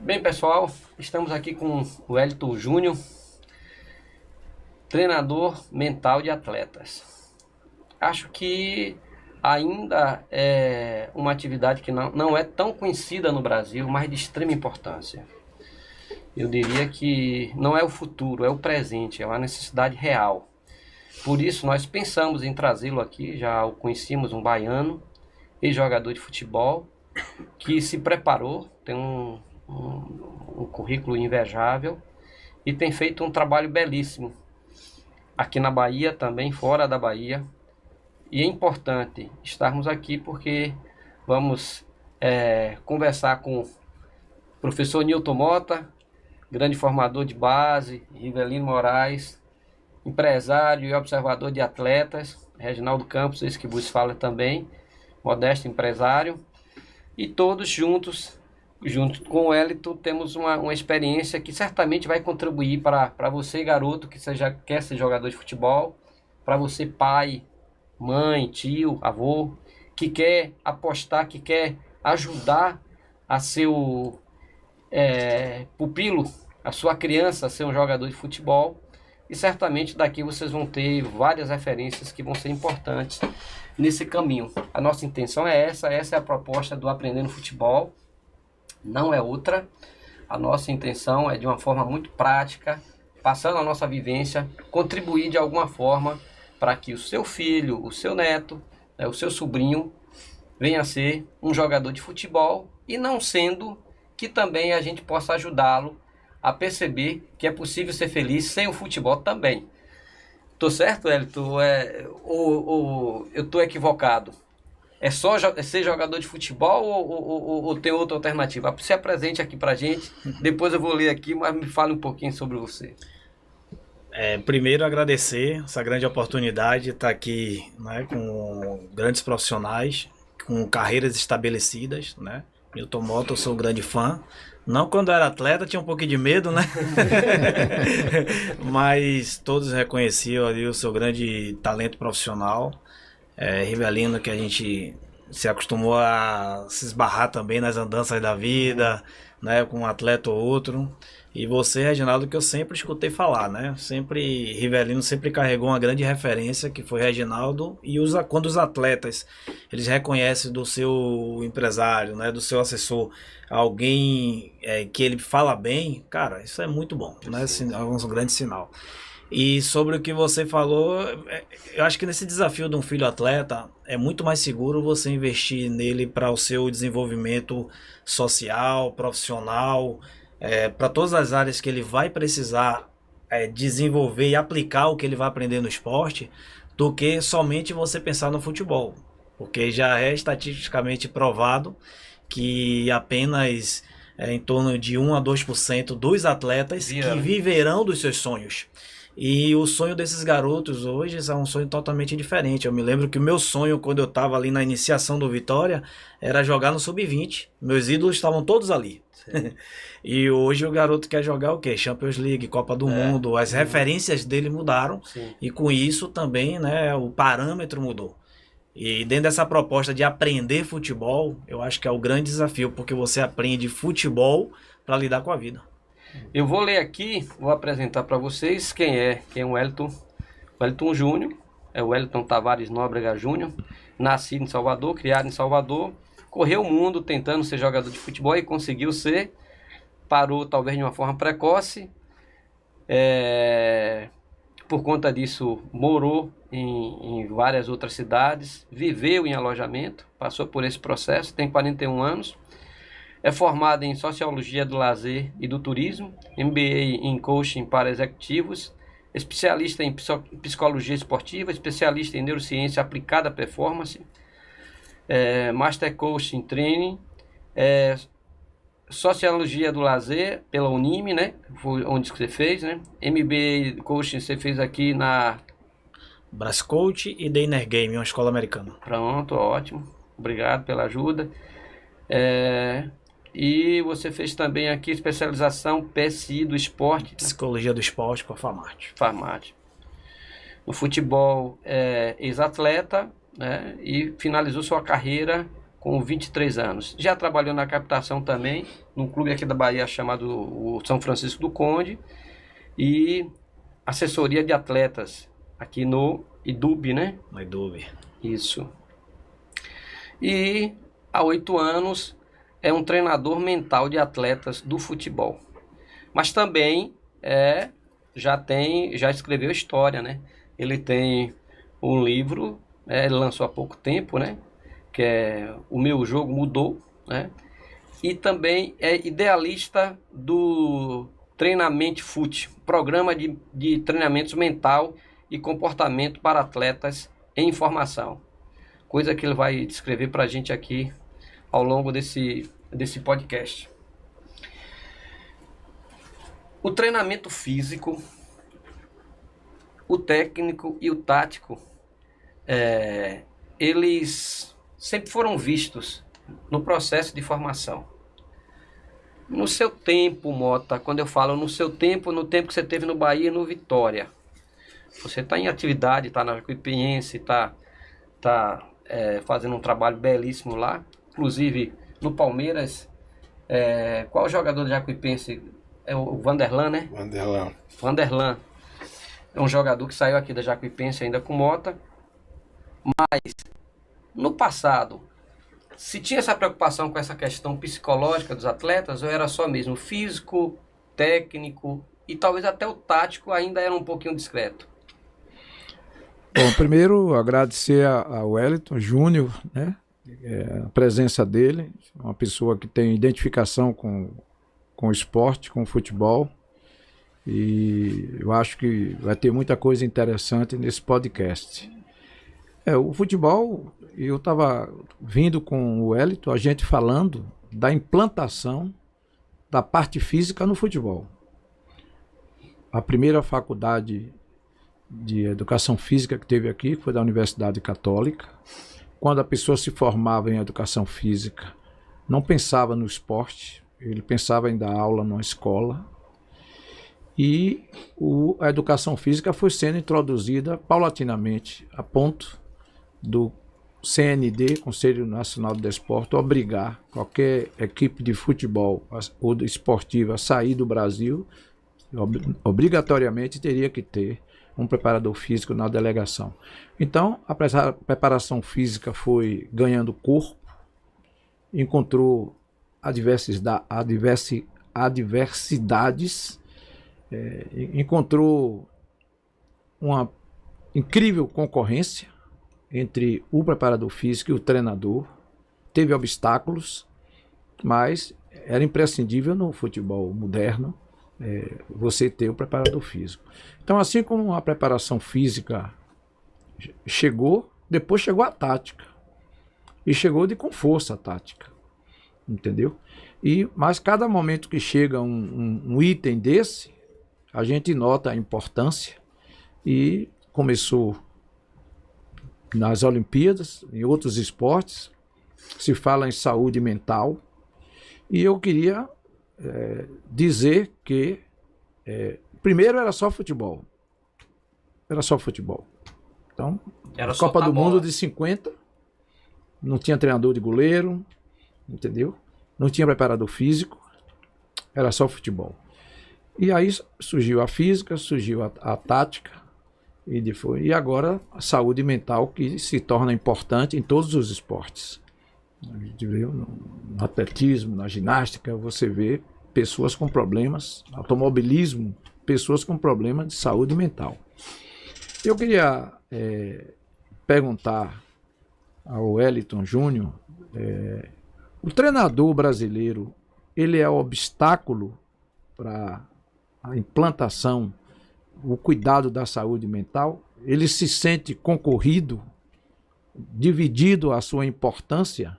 Bem, pessoal, estamos aqui com o Wellington Júnior, treinador mental de atletas. Acho que ainda é uma atividade que não é tão conhecida no Brasil, mas de extrema importância. Eu diria que não é o futuro, é o presente, é uma necessidade real. Por isso nós pensamos em trazê-lo aqui, já o conhecíamos, um baiano, ex-jogador de futebol, que se preparou, tem um currículo invejável e tem feito um trabalho belíssimo aqui na Bahia, também fora da Bahia. E é importante estarmos aqui porque vamos conversar com o professor Nilton Mota, grande formador de base, Rivelino Moraes, empresário e observador de atletas, Reginaldo Campos, esse que vos fala também, modesto empresário, e todos juntos, junto com o Wellington, temos uma experiência que certamente vai contribuir para você, garoto, que quer ser jogador de futebol, para você, pai, mãe, tio, avô, que quer apostar, que quer ajudar a seu pupilo, a sua criança a ser um jogador de futebol. E certamente daqui vocês vão ter várias referências que vão ser importantes nesse caminho. A nossa intenção é essa é a proposta do Aprendendo Futebol, não é outra. A nossa intenção é de uma forma muito prática, passando a nossa vivência, contribuir de alguma forma para que o seu filho, o seu neto, o seu sobrinho venha a ser um jogador de futebol e não sendo, que também a gente possa ajudá-lo a perceber que é possível ser feliz sem o futebol também. Tô certo, Wellington? Ou eu tô equivocado? É só ser jogador de futebol ou tem outra alternativa? Se apresente aqui pra gente, depois eu vou ler aqui, mas me fale um pouquinho sobre você. Primeiro agradecer essa grande oportunidade de estar aqui, né, com grandes profissionais, com carreiras estabelecidas, né? Nilton Mota, eu sou um grande fã. Não quando era atleta, tinha um pouquinho de medo, né? Mas todos reconheciam ali o seu grande talento profissional. Rivelino, que a gente se acostumou a se esbarrar também nas andanças da vida, né? Com um atleta ou outro. E você, Reginaldo, que eu sempre escutei falar, né? Rivelino sempre carregou uma grande referência, que foi Reginaldo. E quando os atletas, eles reconhecem do seu empresário, né? Do seu assessor, alguém que ele fala bem, cara, isso é muito bom, né? É um grande sinal. E sobre o que você falou, eu acho que nesse desafio de um filho atleta, é muito mais seguro você investir nele para o seu desenvolvimento social, profissional, para todas as áreas que ele vai precisar desenvolver e aplicar o que ele vai aprender no esporte, do que somente você pensar no futebol. Porque já é estatisticamente provado que apenas em torno de 1 a 2% dos atletas que viverão dos seus sonhos. E o sonho desses garotos hoje é um sonho totalmente diferente. Eu me lembro que o meu sonho, quando eu estava ali na iniciação do Vitória, era jogar no Sub-20. Meus ídolos estavam todos ali. E hoje o garoto quer jogar o quê? Champions League, Copa do Mundo. As referências dele mudaram. Sim. E com isso também, né, o parâmetro mudou. E dentro dessa proposta de aprender futebol, eu acho que é o grande desafio, porque você aprende futebol para lidar com a vida. Eu vou ler aqui, vou apresentar para vocês quem é o Wellington. Wellington Júnior, é o Wellington Tavares Nóbrega Júnior, nascido em Salvador, criado em Salvador, correu o mundo tentando ser jogador de futebol e conseguiu ser, parou talvez de uma forma precoce, por conta disso morou em várias outras cidades, viveu em alojamento, passou por esse processo, tem 41 anos, é formado em Sociologia do Lazer e do Turismo, MBA em Coaching para Executivos, especialista em Psicologia Esportiva, especialista em Neurociência Aplicada à Performance, Master Coaching Training, Sociologia do Lazer pela Unime, né? Foi onde você fez, né? MBA Coaching você fez aqui na Brascoach e Deiner Game, uma escola americana. Pronto, ótimo. Obrigado pela ajuda. E você fez também aqui especialização PSI do esporte. Psicologia do esporte para Farmate. Farmate. No futebol, ex-atleta, né? E finalizou sua carreira com 23 anos. Já trabalhou na captação também, num clube aqui da Bahia chamado o São Francisco do Conde, e assessoria de atletas aqui no IDUB, né? No IDUB. Isso. E há 8 anos é um treinador mental de atletas do futebol. Mas também já escreveu história, né? Ele tem um livro, ele lançou há pouco tempo, né? Que é O Meu Jogo Mudou, né? E também é idealista do Treinamento Fute, programa de treinamento mental e comportamento para atletas em formação. Coisa que ele vai descrever para a gente aqui ao longo desse podcast. O treinamento físico, o técnico e o tático, eles sempre foram vistos no processo de formação. No seu tempo, Mota, quando eu falo no seu tempo, no tempo que você teve no Bahia e no Vitória, você está em atividade, está na Jacuipense, está fazendo um trabalho belíssimo lá. Inclusive, no Palmeiras, qual jogador do Jacuipense? É o Vanderlan, né? Vanderlan. É um jogador que saiu aqui da Jacuipense ainda com Mota. Mas, no passado, se tinha essa preocupação com essa questão psicológica dos atletas, ou era só mesmo físico, técnico e talvez até o tático ainda era um pouquinho discreto? Bom, primeiro agradecer a Wellington Júnior, né? A presença dele, uma pessoa que tem identificação com o esporte, com o futebol, e eu acho que vai ter muita coisa interessante nesse podcast. O futebol, eu estava vindo com o Wellington, a gente falando da implantação da parte física no futebol. A primeira faculdade de educação física que teve aqui foi da Universidade Católica. Quando a pessoa se formava em educação física, não pensava no esporte, ele pensava em dar aula numa escola. E a educação física foi sendo introduzida paulatinamente, a ponto do CND, Conselho Nacional de Desporto, obrigar qualquer equipe de futebol ou esportiva a sair do Brasil, obrigatoriamente teria que ter um preparador físico na delegação. Então, a preparação física foi ganhando corpo, encontrou adversidades, encontrou uma incrível concorrência entre o preparador físico e o treinador. Teve obstáculos, mas era imprescindível no futebol moderno você ter o preparador físico. Então, assim como a preparação física chegou, depois chegou a tática. E chegou com força a tática. Entendeu? Mas cada momento que chega um item desse, a gente nota a importância, e começou nas Olimpíadas, em outros esportes, se fala em saúde mental, e eu queria dizer que primeiro era só futebol. Então, a Copa do Mundo de 50, não tinha treinador de goleiro, entendeu? Não tinha preparador físico, era só futebol. E aí surgiu a física, surgiu a tática, e agora a saúde mental, que se torna importante em todos os esportes. No atletismo, na ginástica, você vê pessoas com problemas, automobilismo, pessoas com problemas de saúde mental. Eu queria perguntar ao Wellington Júnior, o treinador brasileiro, ele é obstáculo para a implantação, o cuidado da saúde mental? Ele se sente concorrido, dividido a sua importância?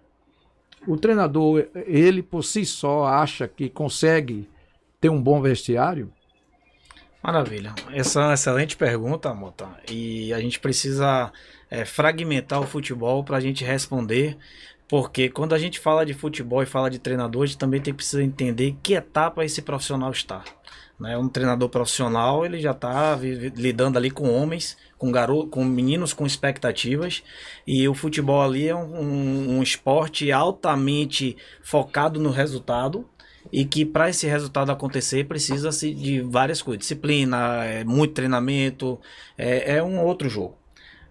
O treinador, ele por si só acha que consegue ter um bom vestiário? Maravilha. Essa é uma excelente pergunta, Mota. E a gente precisa fragmentar o futebol para a gente responder, Porque quando a gente fala de futebol e fala de treinador, a gente também precisa entender que etapa esse profissional está. Né? Um treinador profissional, ele já está lidando ali com homens, com garotos, com meninos com expectativas, e o futebol ali é um esporte altamente focado no resultado, e que para esse resultado acontecer precisa-se de várias coisas, disciplina, muito treinamento, é um outro jogo.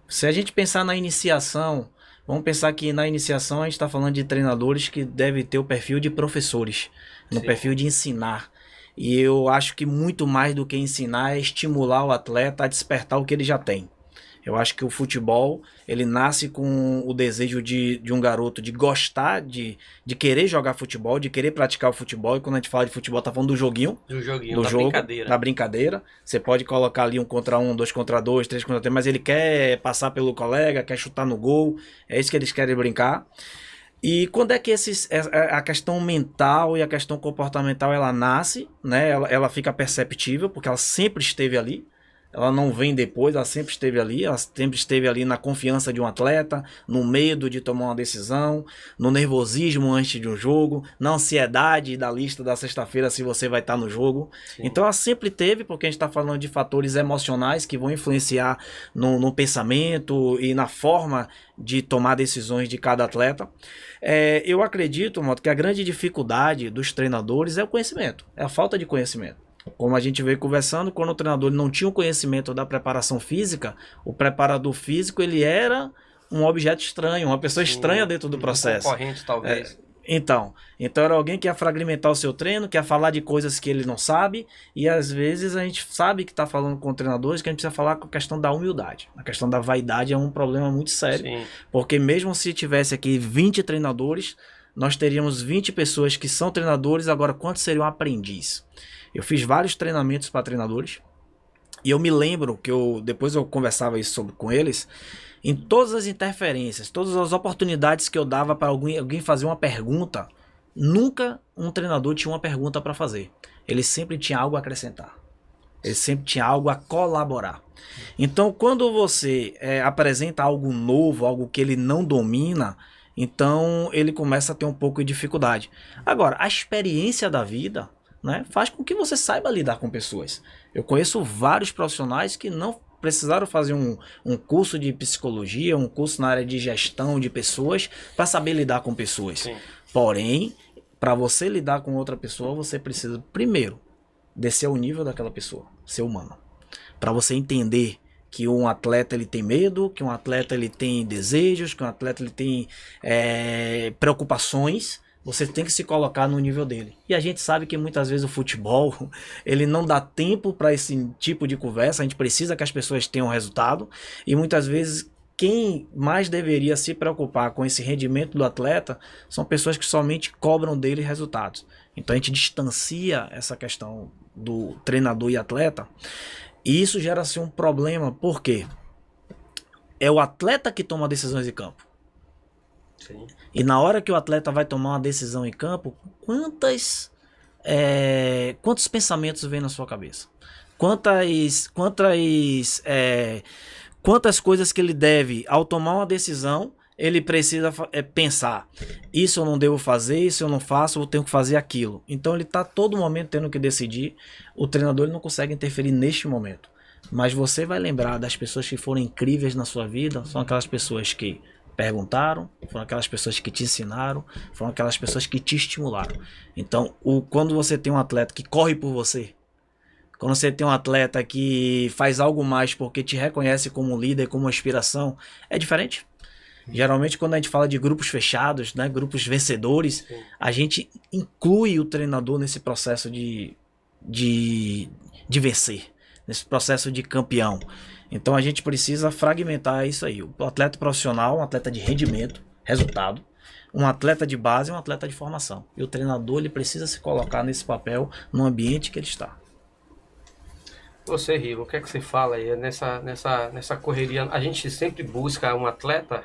Se a gente pensar na iniciação, vamos pensar que na iniciação a gente está falando de treinadores que devem ter o perfil de professores, no Sim. perfil de ensinar. E eu acho que muito mais do que ensinar é estimular o atleta a despertar o que ele já tem. Eu acho que o futebol, ele nasce com o desejo de um garoto de gostar, de querer jogar futebol, de querer praticar o futebol. E quando a gente fala de futebol, tá falando do joguinho. Do joguinho, Do da jogo, brincadeira. da brincadeira. Você pode colocar ali 1 contra 1, 2 contra 2, 3 contra 3, mas ele quer passar pelo colega, quer chutar no gol. É isso que eles querem brincar. E quando é que a questão mental e a questão comportamental ela nasce, né? Ela fica perceptível, porque ela sempre esteve ali. Ela não vem depois, ela sempre esteve ali. Ela sempre esteve ali na confiança de um atleta, no medo de tomar uma decisão, no nervosismo antes de um jogo, na ansiedade da lista da sexta-feira se você vai estar no jogo. Sim. Então ela sempre teve, porque a gente está falando de fatores emocionais que vão influenciar no pensamento e na forma de tomar decisões de cada atleta. Eu acredito, Moto, que a grande dificuldade dos treinadores é o conhecimento, é a falta de conhecimento. Como a gente veio conversando, quando o treinador não tinha o conhecimento da preparação física, o preparador físico ele era um objeto estranho, uma pessoa estranha dentro do processo. Um concorrente, talvez. Então era alguém que ia fragmentar o seu treino, que ia falar de coisas que ele não sabe, e às vezes a gente sabe que está falando com treinadores que a gente precisa falar com a questão da humildade. A questão da vaidade é um problema muito sério, Sim. porque mesmo se tivesse aqui 20 treinadores, nós teríamos 20 pessoas que são treinadores, agora quantos seriam aprendiz? Eu fiz vários treinamentos para treinadores, e eu me lembro que depois eu conversava isso com eles, em todas as interferências, todas as oportunidades que eu dava para alguém fazer uma pergunta, nunca um treinador tinha uma pergunta para fazer. Ele sempre tinha algo a acrescentar. Ele sempre tinha algo a colaborar. Então, quando você apresenta algo novo, algo que ele não domina, então ele começa a ter um pouco de dificuldade. Agora, a experiência da vida, né, faz com que você saiba lidar com pessoas. Eu conheço vários profissionais que não precisaram fazer um curso de psicologia, um curso na área de gestão de pessoas para saber lidar com pessoas. Sim. Porém, para você lidar com outra pessoa, você precisa primeiro descer ao nível daquela pessoa, ser humano. Para você entender que um atleta ele tem medo, que um atleta ele tem desejos, que um atleta ele tem preocupações, você tem que se colocar no nível dele. E a gente sabe que muitas vezes o futebol, ele não dá tempo para esse tipo de conversa, a gente precisa que as pessoas tenham resultado, e muitas vezes quem mais deveria se preocupar com esse rendimento do atleta são pessoas que somente cobram dele resultados. Então a gente distancia essa questão do treinador e atleta, e isso gera-se um problema, porque é o atleta que toma decisões em campo. Sim. E na hora que o atleta vai tomar uma decisão em campo, quantos pensamentos vêm na sua cabeça? Quantas coisas que ele deve, ao tomar uma decisão, ele precisa pensar, isso eu não devo fazer, isso eu não faço, eu tenho que fazer aquilo. Então ele está todo momento tendo que decidir. O treinador ele não consegue interferir neste momento. Mas você vai lembrar das pessoas que foram incríveis na sua vida, são aquelas pessoas que perguntaram, foram aquelas pessoas que te ensinaram, foram aquelas pessoas que te estimularam. Então, quando você tem um atleta que corre por você, quando você tem um atleta que faz algo mais porque te reconhece como líder, como inspiração, é diferente. Geralmente, quando a gente fala de grupos fechados, né, grupos vencedores, a gente inclui o treinador nesse processo de vencer, nesse processo de campeão. Então a gente precisa fragmentar isso aí. O atleta profissional, um atleta de rendimento, resultado. Um atleta de base e um atleta de formação. E o treinador ele precisa se colocar nesse papel no ambiente que ele está. Você, Riva, o que é que você fala aí nessa correria? A gente sempre busca um atleta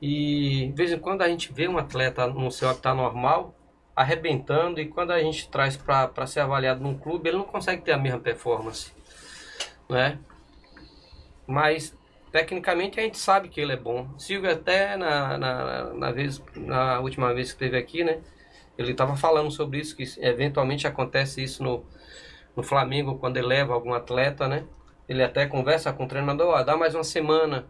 e de vez em quando a gente vê um atleta no seu habitat normal arrebentando, e quando a gente traz para ser avaliado num clube, ele não consegue ter a mesma performance, né? Mas Tecnicamente a gente sabe que ele é bom. Silvio até na última vez que esteve aqui, né? Ele estava falando sobre isso, que eventualmente acontece isso no Flamengo, quando ele leva algum atleta, né? Ele até conversa com o treinador, ó, dá mais uma semana.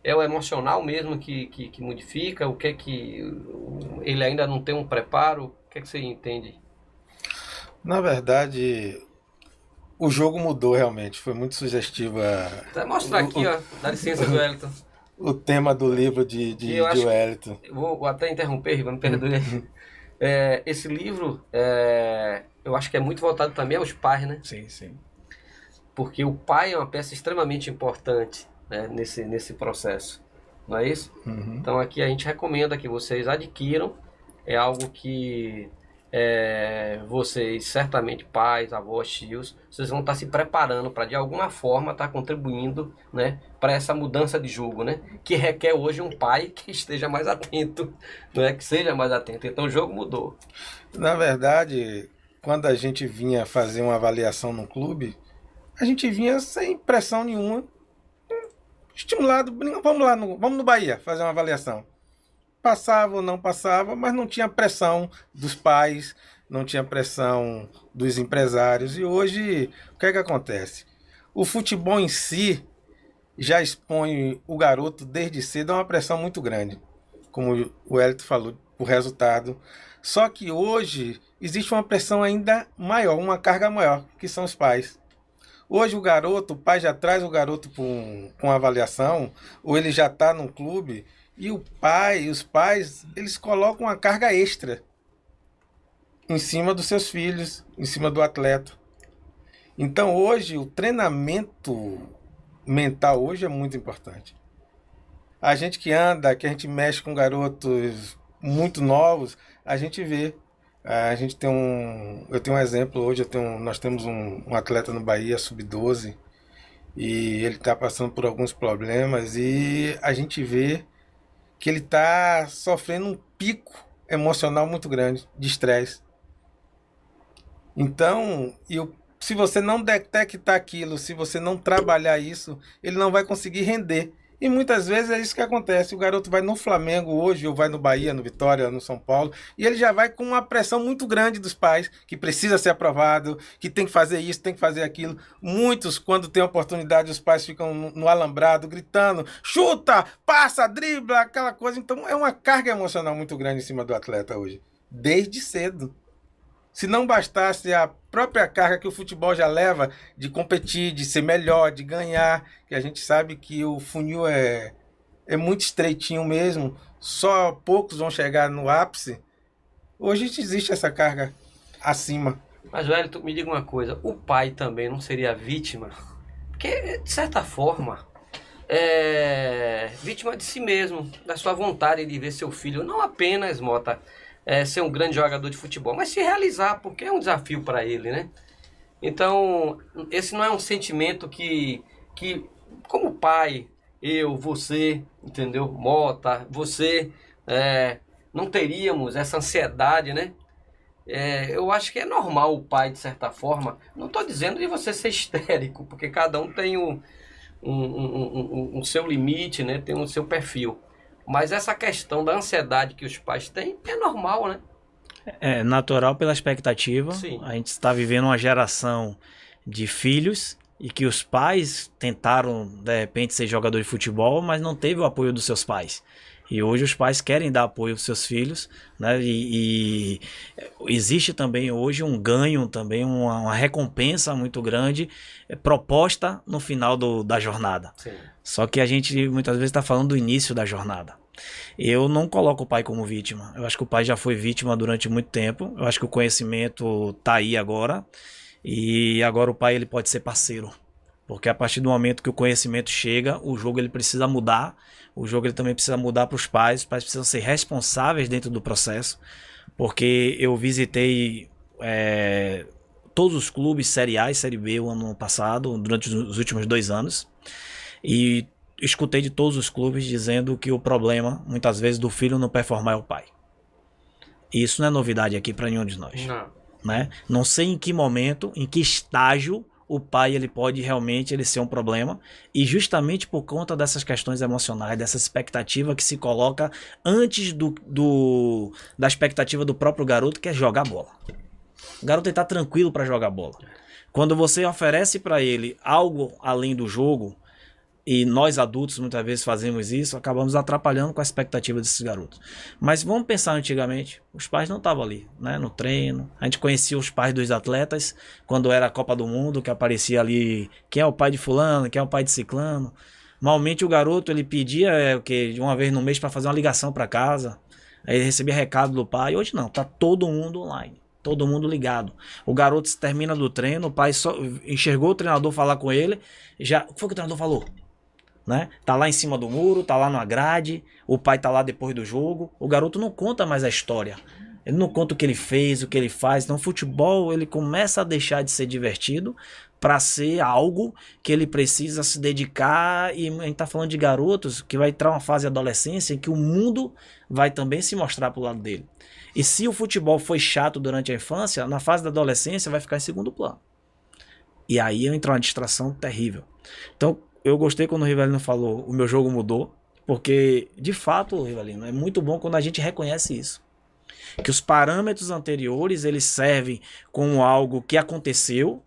É o emocional mesmo que modifica? O que é que ele ainda não tem um preparo? O que é que você entende? Na verdade, o jogo mudou realmente. Foi muito sugestiva Vou mostrar aqui, ó, dá licença do Wellington. o tema do livro de Wellington. Vou até interromper, me perdoe. Esse livro, eu acho que é muito voltado também aos pais, né? Sim, sim. Porque o pai é uma peça extremamente importante, né, nesse processo, não é isso? Uhum. Então aqui a gente recomenda que vocês adquiram, é algo que vocês, certamente pais, avós, tios, vocês vão estar se preparando para de alguma forma estar contribuindo, né, para essa mudança de jogo, né, que requer hoje um pai que esteja mais atento, não é, que seja mais atento. Então o jogo mudou. Na verdade, quando a gente vinha fazer uma avaliação no clube, a gente vinha sem pressão nenhuma, estimulado, vamos no Bahia fazer uma avaliação. Passava ou não passava, mas não tinha pressão dos pais, não tinha pressão dos empresários. E hoje, o que é que acontece? O futebol em si já expõe o garoto desde cedo a uma pressão muito grande, como o Wellington falou, o resultado. Só que hoje existe uma pressão ainda maior, uma carga maior, que são os pais. Hoje o pai já traz o garoto com avaliação, ou ele já está no clube, e os pais, eles colocam uma carga extra em cima dos seus filhos, em cima do atleta. Então hoje o treinamento mental hoje é muito importante. A gente que a gente mexe com garotos muito novos, a gente vê. Eu tenho um exemplo hoje, nós temos um atleta no Bahia, sub-12, e ele está passando por alguns problemas e a gente vê que ele está sofrendo um pico emocional muito grande, de estresse. Então, se você não detectar aquilo, se você não trabalhar isso, ele não vai conseguir render. E muitas vezes é isso que acontece. O garoto vai no Flamengo hoje, ou vai no Bahia, no Vitória, no São Paulo, e ele já vai com uma pressão muito grande dos pais, que precisa ser aprovado, que tem que fazer isso, tem que fazer aquilo. Muitos, quando tem oportunidade, os pais ficam no alambrado, gritando, chuta, passa, dribla, aquela coisa. Então é uma carga emocional muito grande em cima do atleta hoje, desde cedo. Se não bastasse a própria carga que o futebol já leva de competir, de ser melhor, de ganhar, que a gente sabe que o funil é muito estreitinho mesmo, só poucos vão chegar no ápice, hoje existe essa carga acima. Mas, velho, tu me diga uma coisa, o pai também não seria vítima? Porque, de certa forma, vítima de si mesmo, da sua vontade de ver seu filho, não apenas, Mota, ser um grande jogador de futebol, mas se realizar, porque é um desafio para ele, né? Então, esse não é um sentimento que como pai, você, entendeu? Mota, você, não teríamos essa ansiedade, né? Eu acho que é normal o pai, de certa forma, não estou dizendo de você ser histérico, porque cada um tem um seu limite, né? Tem um seu perfil. Mas essa questão da ansiedade que os pais têm é normal, né? É natural pela expectativa. Sim. A gente está vivendo uma geração de filhos e que os pais tentaram, de repente, ser jogador de futebol, mas não teve o apoio dos seus pais. E hoje os pais querem dar apoio aos seus filhos, né? E existe também hoje um ganho, também uma recompensa muito grande proposta no final da jornada. Sim. Só que a gente muitas vezes está falando do início da jornada. Eu não coloco o pai como vítima. Eu acho que o pai já foi vítima durante muito tempo. Eu acho que o conhecimento está aí agora. E agora o pai ele pode ser parceiro. Porque a partir do momento que o conhecimento chega, o jogo ele precisa mudar. O jogo ele também precisa mudar para os pais precisam ser responsáveis dentro do processo. Porque eu visitei todos os clubes Série A e Série B o ano passado, durante os últimos 2 anos. E escutei de todos os clubes dizendo que o problema, muitas vezes, do filho não performar é o pai. E isso não é novidade aqui para nenhum de nós. Não. Né? Não sei em que momento, em que estágio o pai ele pode realmente ele ser um problema, e justamente por conta dessas questões emocionais, dessa expectativa que se coloca antes da expectativa do próprio garoto, que é jogar bola. O garoto está tranquilo para jogar bola. Quando você oferece para ele algo além do jogo, e nós adultos muitas vezes fazemos isso, acabamos atrapalhando com a expectativa desses garotos. Mas vamos pensar antigamente, os pais não estavam ali, né, no treino. A gente conhecia os pais dos atletas quando era a Copa do Mundo, que aparecia ali quem é o pai de fulano, quem é o pai de ciclano. Normalmente o garoto ele pedia uma vez no mês para fazer uma ligação para casa, aí ele recebia recado do pai. Hoje não, tá todo mundo online. Todo mundo ligado. O garoto termina do treino, o pai só enxergou o treinador falar com ele, já, o que foi que o treinador falou? Né? Tá lá em cima do muro, tá lá na grade, o pai tá lá depois do jogo. O garoto não conta mais a história. Ele não conta o que ele fez, o que ele faz. Então o futebol ele começa a deixar de ser divertido para ser algo que ele precisa se dedicar. E a gente tá falando de garotos que vai entrar uma fase de adolescência em que o mundo vai também se mostrar pro lado dele. E se o futebol foi chato durante a infância, na fase da adolescência vai ficar em segundo plano. E aí entra uma distração terrível. Então eu gostei quando o Rivelino falou, o meu jogo mudou, porque, de fato, Rivelino, é muito bom quando a gente reconhece isso. Que os parâmetros anteriores, eles servem como algo que aconteceu,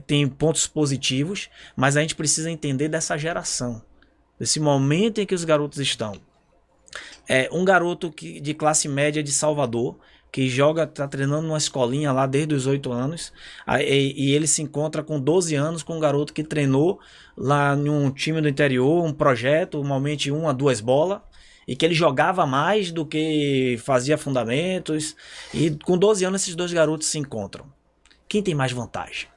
tem pontos positivos, mas a gente precisa entender dessa geração, desse momento em que os garotos estão. Um garoto de classe média de Salvador, que tá treinando numa escolinha lá desde os 8 anos, e ele se encontra com 12 anos com um garoto que treinou lá em um time do interior, um projeto, normalmente 1 a 2 bolas, e que ele jogava mais do que fazia fundamentos, e com 12 anos esses dois garotos se encontram. Quem tem mais vantagem?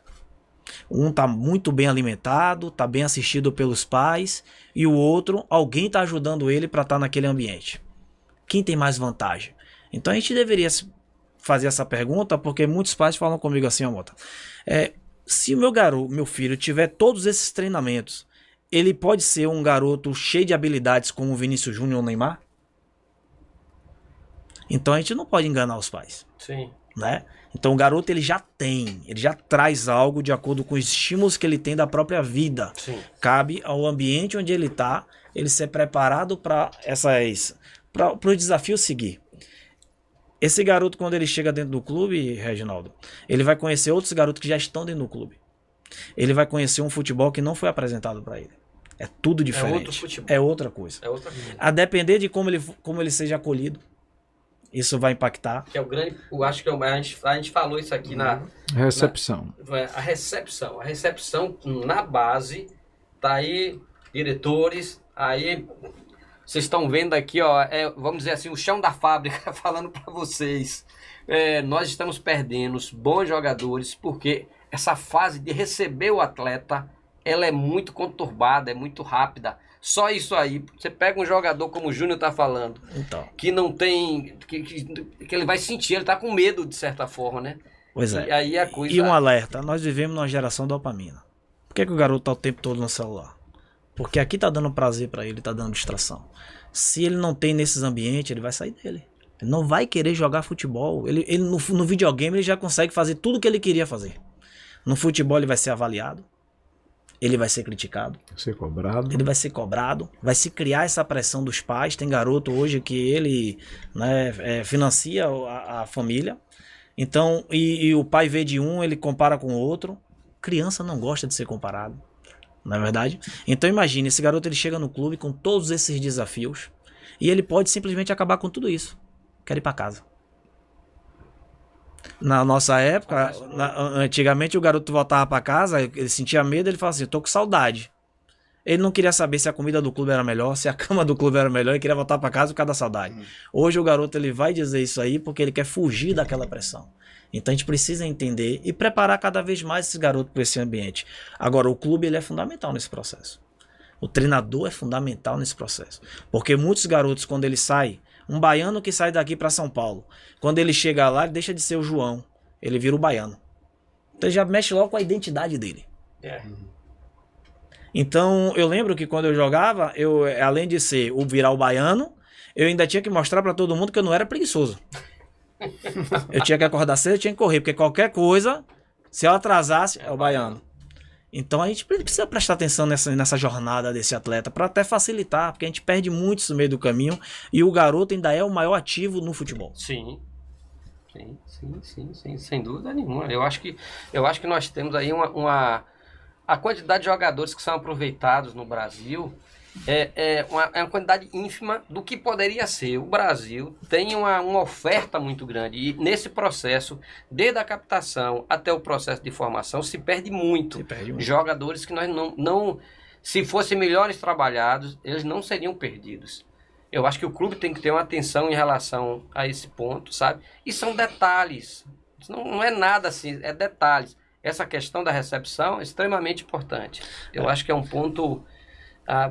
Um tá muito bem alimentado, tá bem assistido pelos pais, e o outro, alguém tá ajudando ele para estar naquele ambiente. Quem tem mais vantagem? Então a gente deveria fazer essa pergunta, porque muitos pais falam comigo assim, ó, Mota, se o meu filho tiver todos esses treinamentos, ele pode ser um garoto cheio de habilidades como o Vinícius Júnior ou Neymar? Então a gente não pode enganar os pais. Sim. Né? Então o garoto ele já traz algo de acordo com os estímulos que ele tem da própria vida. Sim. Cabe ao ambiente onde ele está, ele ser preparado para o desafio seguir. Esse garoto, quando ele chega dentro do clube, Reginaldo, ele vai conhecer outros garotos que já estão dentro do clube. Ele vai conhecer um futebol que não foi apresentado para ele. É tudo diferente. É outro futebol. É outra coisa. É outra coisa. A depender de como ele seja acolhido, isso vai impactar. Que é o grande. Eu acho que a gente falou isso aqui na Recepção. A recepção. A recepção na base, tá aí, diretores, aí. Vocês estão vendo aqui, ó, vamos dizer assim, o chão da fábrica falando para vocês. Nós estamos perdendo os bons jogadores porque essa fase de receber o atleta, ela é muito conturbada, é muito rápida. Só isso aí, você pega um jogador como o Júnior está falando, então, que não tem, que ele vai sentir, ele está com medo de certa forma, né? Pois é. E aí a coisa... E um alerta, nós vivemos numa geração dopamina. Por que o garoto tá o tempo todo no celular? Porque aqui tá dando prazer para ele, tá dando distração. Se ele não tem nesses ambientes, ele vai sair dele. Ele não vai querer jogar futebol. Ele no videogame ele já consegue fazer tudo o que ele queria fazer. No futebol ele vai ser avaliado. Ele vai ser criticado. Ser cobrado. Ele vai ser cobrado. Vai se criar essa pressão dos pais. Tem garoto hoje que ele, né, financia a família. Então, e o pai vê de um, ele compara com o outro. Criança não gosta de ser comparado. Não é verdade? Então imagine, esse garoto ele chega no clube com todos esses desafios e ele pode simplesmente acabar com tudo isso. Quer ir para casa. Na nossa época, antigamente o garoto voltava para casa, ele sentia medo, ele falava assim, tô com saudade. Ele não queria saber se a comida do clube era melhor, se a cama do clube era melhor, ele queria voltar para casa por causa da saudade. Hoje o garoto ele vai dizer isso aí porque ele quer fugir daquela pressão. Então a gente precisa entender e preparar cada vez mais esse garoto para esse ambiente. Agora, o clube ele é fundamental nesse processo. O treinador é fundamental nesse processo. Porque muitos garotos, quando ele sai, um baiano que sai daqui para São Paulo, quando ele chega lá, ele deixa de ser o João, ele vira o baiano. Então ele já mexe logo com a identidade dele. Então eu lembro que quando eu jogava, além de ser virar o baiano, eu ainda tinha que mostrar para todo mundo que eu não era preguiçoso. Eu tinha que acordar cedo, eu tinha que correr, porque qualquer coisa, se eu atrasasse, é o baiano. Então a gente precisa prestar atenção nessa jornada desse atleta para até facilitar, porque a gente perde muito no meio do caminho e o garoto ainda é o maior ativo no futebol. Sim. Sim, sem dúvida nenhuma. Eu acho que nós temos aí a quantidade de jogadores que são aproveitados no Brasil é uma quantidade ínfima do que poderia ser. O Brasil tem uma oferta muito grande e nesse processo, desde a captação até o processo de formação, se perde muito. Jogadores que nós não se fossem melhores trabalhados, eles não seriam perdidos. Eu acho que o clube tem que ter uma atenção em relação a esse ponto, sabe? E são detalhes. Não é nada assim, é detalhes. Essa questão da recepção é extremamente importante. Eu acho que é um ponto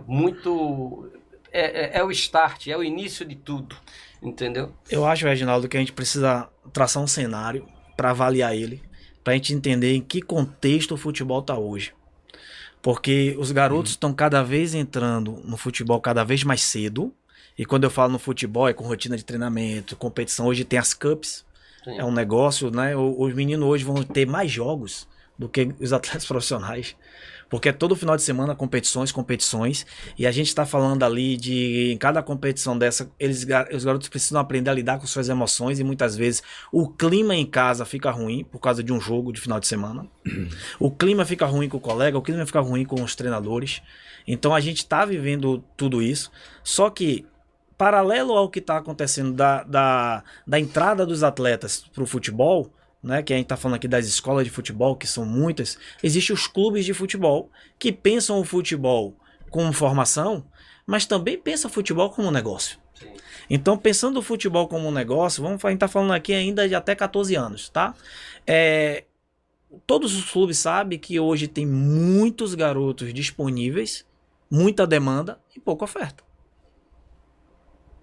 muito... É o start, é o início de tudo, entendeu? Eu acho, Reginaldo, que a gente precisa traçar um cenário para avaliar ele, para a gente entender em que contexto o futebol está hoje. Porque os garotos estão cada vez entrando no futebol cada vez mais cedo. E quando eu falo no futebol, é com rotina de treinamento, competição. Hoje tem as cups, é um negócio, né? Os meninos hoje vão ter mais jogos do que os atletas profissionais. Porque é todo final de semana competições. E a gente está falando ali de, em cada competição dessa, os garotos precisam aprender a lidar com suas emoções. E muitas vezes o clima em casa fica ruim por causa de um jogo de final de semana. O clima fica ruim com o colega, o clima fica ruim com os treinadores. Então a gente está vivendo tudo isso. Só que paralelo ao que está acontecendo da entrada dos atletas para o futebol, né, que a gente está falando aqui das escolas de futebol, que são muitas, existem os clubes de futebol que pensam o futebol como formação, mas também pensam o futebol como negócio. Sim. Então, pensando o futebol como um negócio, a gente está falando aqui ainda de até 14 anos, tá? Todos os clubes sabem que hoje tem muitos garotos disponíveis, muita demanda e pouca oferta.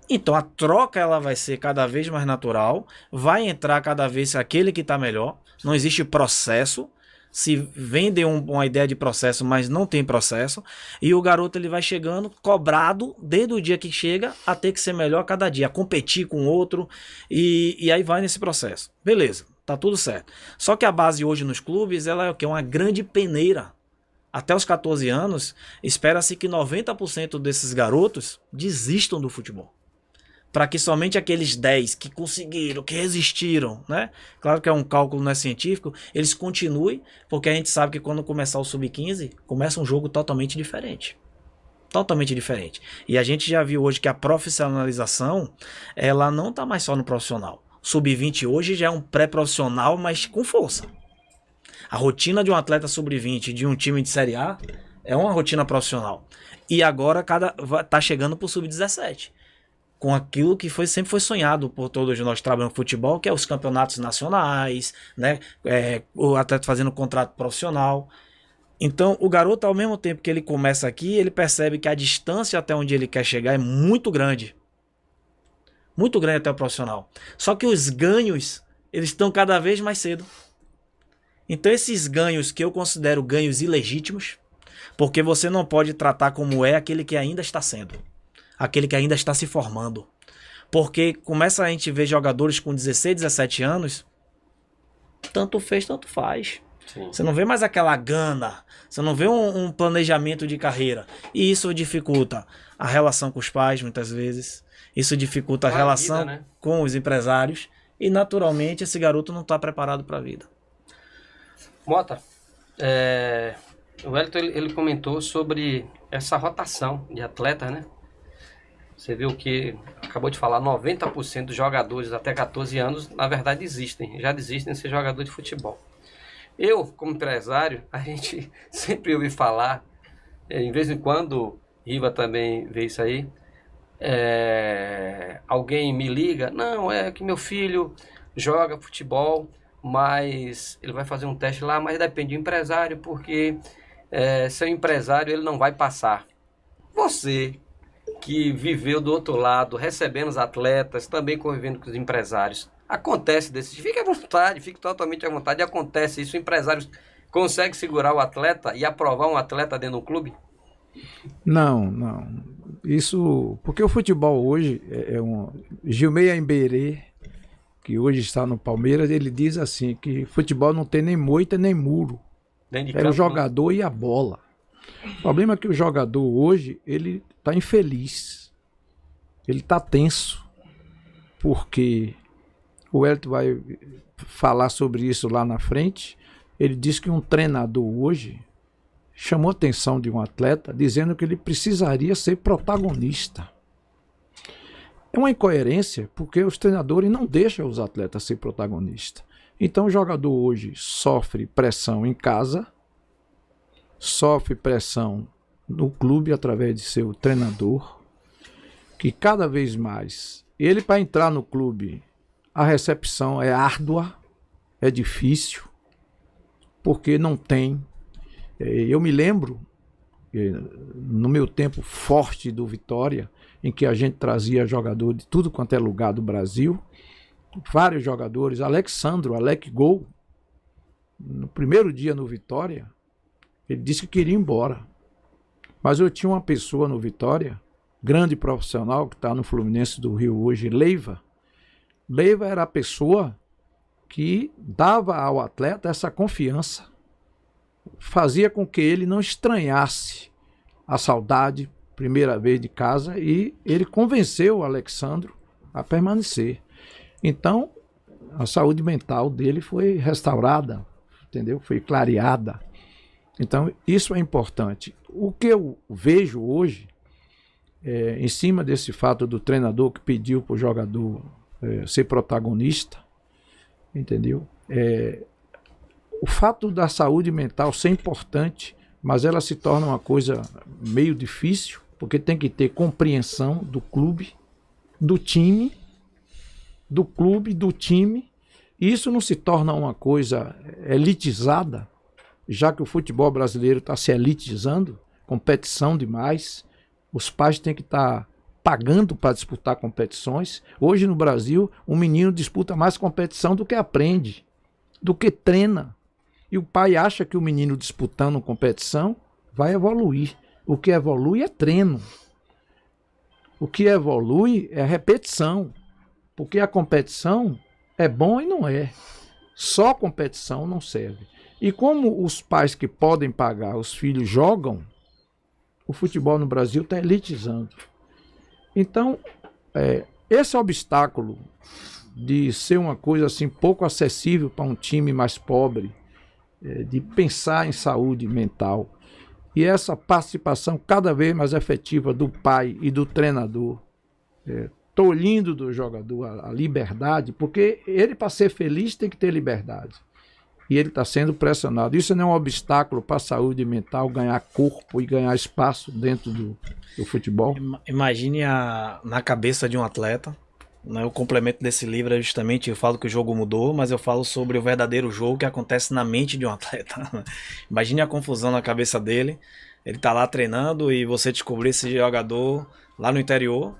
Então a troca ela vai ser cada vez mais natural, vai entrar cada vez aquele que está melhor, não existe processo, se vende uma ideia de processo, mas não tem processo, e o garoto ele vai chegando cobrado desde o dia que chega a ter que ser melhor a cada dia, a competir com outro, e aí vai nesse processo. Beleza, tá tudo certo. Só que a base hoje nos clubes ela é o quê? Uma grande peneira. Até os 14 anos, espera-se que 90% desses garotos desistam do futebol. Para que somente aqueles 10 que conseguiram, que resistiram, né? Claro que é um cálculo, não é científico, eles continuem, porque a gente sabe que quando começar o Sub-15, começa um jogo totalmente diferente. Totalmente diferente. E a gente já viu hoje que a profissionalização, ela não está mais só no profissional. Sub-20 hoje já é um pré-profissional, mas com força. A rotina de um atleta Sub-20 de um time de Série A é uma rotina profissional. E agora tá chegando para o Sub-17. Com aquilo que sempre foi sonhado por todos nós trabalhando no futebol, que é os campeonatos nacionais, né? O atleta fazendo contrato profissional. Então, o garoto, ao mesmo tempo que ele começa aqui, ele percebe que a distância até onde ele quer chegar é muito grande. Muito grande até o profissional. Só que os ganhos, eles estão cada vez mais cedo. Então, esses ganhos que eu considero ganhos ilegítimos, porque você não pode tratar como é aquele que ainda está sendo. Aquele que ainda está se formando. Porque começa a gente ver jogadores com 16, 17 anos, tanto fez, tanto faz. Sim. Você não vê mais aquela gana, você não vê um planejamento de carreira. E isso dificulta a relação com os pais, muitas vezes. Isso dificulta a relação vida, né? Com os empresários. E, naturalmente, esse garoto não está preparado para a vida. Mota, o Wellington ele comentou sobre essa rotação de atletas, né? Você viu que acabou de falar, 90% dos jogadores até 14 anos, na verdade, já desistem de ser jogador de futebol. Eu, como empresário, a gente sempre ouve falar, em vez em quando, Riva também vê isso aí, alguém me liga, não, é que meu filho joga futebol, mas ele vai fazer um teste lá, mas depende do empresário, porque seu empresário ele não vai passar. Você que viveu do outro lado, recebendo os atletas, também convivendo com os empresários. Acontece desse, fique à vontade, fique totalmente à vontade, acontece isso, o empresário consegue segurar o atleta e aprovar um atleta dentro do clube? Não. Isso, porque o futebol hoje Gilmei Aimberê, que hoje está no Palmeiras, ele diz assim, que futebol não tem nem moita nem muro. Dentro de Era o campo, jogador e a bola. O problema é que o jogador hoje, ele está infeliz. Ele está tenso. Porque o Elton vai falar sobre isso lá na frente. Ele disse que um treinador hoje chamou a atenção de um atleta dizendo que ele precisaria ser protagonista. É uma incoerência, porque os treinadores não deixam os atletas ser protagonistas. Então o jogador hoje sofre pressão em casa, sofre pressão no clube através de seu treinador, que cada vez mais, ele para entrar no clube, a recepção é árdua, é difícil, porque não tem. Eu me lembro, no meu tempo forte do Vitória, em que a gente trazia jogador de tudo quanto é lugar do Brasil, vários jogadores, Alexandro, Alec Gol, no primeiro dia no Vitória, ele disse que queria ir embora. Mas eu tinha uma pessoa no Vitória, grande profissional, que está no Fluminense do Rio hoje, Leiva. Leiva era a pessoa que dava ao atleta essa confiança, fazia com que ele não estranhasse a saudade, primeira vez de casa, e ele convenceu o Alexandro a permanecer. Então, a saúde mental dele foi restaurada, entendeu? Foi clareada. Então, isso é importante. O que eu vejo hoje, em cima desse fato do treinador que pediu para o jogador ser protagonista, entendeu? O fato da saúde mental ser importante, mas ela se torna uma coisa meio difícil, porque tem que ter compreensão do clube, do time, e isso não se torna uma coisa elitizada, já que o futebol brasileiro está se elitizando, competição demais, os pais têm que estar pagando para disputar competições. Hoje no Brasil, um menino disputa mais competição do que aprende, do que treina. E o pai acha que o menino disputando competição vai evoluir. O que evolui é treino. O que evolui é repetição. Porque a competição é bom e não é. Só competição não serve. E como os pais que podem pagar, os filhos jogam, o futebol no Brasil está elitizando. Então, esse obstáculo de ser uma coisa assim pouco acessível para um time mais pobre, de pensar em saúde mental, e essa participação cada vez mais efetiva do pai e do treinador, tolhindo do jogador a liberdade, porque ele, para ser feliz, tem que ter liberdade. E ele está sendo pressionado. Isso não é um obstáculo para a saúde mental ganhar corpo e ganhar espaço dentro do futebol? Imagine na cabeça de um atleta, né? O complemento desse livro é justamente, eu falo que o jogo mudou, mas eu falo sobre o verdadeiro jogo que acontece na mente de um atleta. Imagine a confusão na cabeça dele. Ele está lá treinando e você descobrir esse jogador lá no interior.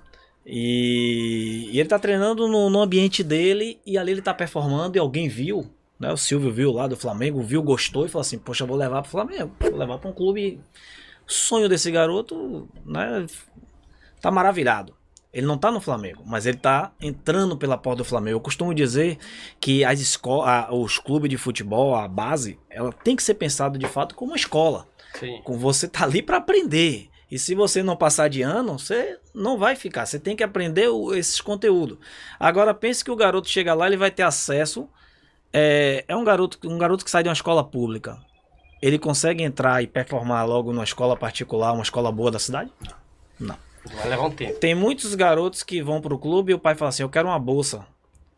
E ele está treinando no ambiente dele e ali ele está performando e alguém viu, né? O Silvio viu lá do Flamengo, viu, gostou e falou assim: poxa, eu vou levar para o Flamengo, vou levar para um clube. O sonho desse garoto, né, tá maravilhado. Ele não tá no Flamengo, mas ele tá entrando pela porta do Flamengo. Eu costumo dizer que as escolas, os clubes de futebol, a base, ela tem que ser pensada de fato como uma escola. Sim. Com você tá ali para aprender. E se você não passar de ano, você não vai ficar. Você tem que aprender esses conteúdos. Agora pense que o garoto chega lá, ele vai ter acesso. Um garoto que sai de uma escola pública. Ele consegue entrar e performar logo numa escola particular, uma escola boa da cidade? Não. Vai levar um tempo. Tem muitos garotos que vão pro clube e o pai fala assim: eu quero uma bolsa.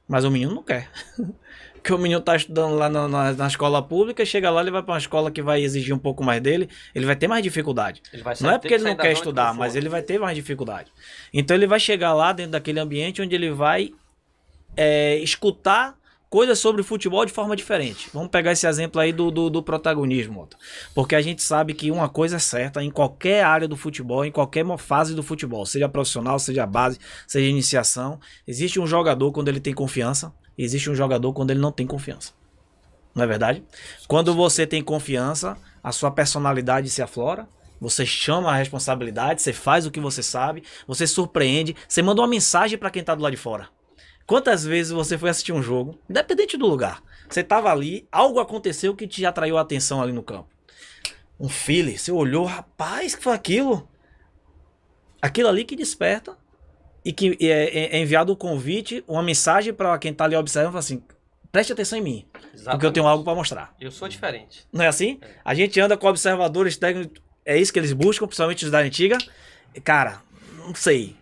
Mas o menino não quer. Porque o menino tá estudando lá na escola pública, chega lá, ele vai para uma escola que vai exigir um pouco mais dele, ele vai ter mais dificuldade. Não é porque ele não quer estudar, mas ele vai ter mais dificuldade. Então ele vai chegar lá dentro daquele ambiente onde ele vai escutar coisas sobre futebol de forma diferente. Vamos pegar esse exemplo aí do protagonismo, Otto. Porque a gente sabe que uma coisa é certa em qualquer área do futebol, em qualquer fase do futebol, seja profissional, seja base, seja iniciação, existe um jogador quando ele tem confiança, existe um jogador quando ele não tem confiança. Não é verdade? Quando você tem confiança, a sua personalidade se aflora, você chama a responsabilidade, você faz o que você sabe, você surpreende, você manda uma mensagem para quem tá do lado de fora. Quantas vezes você foi assistir um jogo, independente do lugar, Você tava ali, algo aconteceu que te atraiu a atenção ali no campo. Um feeling, você olhou, rapaz, que foi aquilo? Aquilo ali que desperta e que é enviado um convite, uma mensagem para quem tá ali observando, fala assim, preste atenção em mim, Exatamente. porque eu tenho algo para mostrar. Eu sou diferente. Não é assim? A gente anda com observadores técnicos, é isso que eles buscam, principalmente os da antiga. Cara, não sei.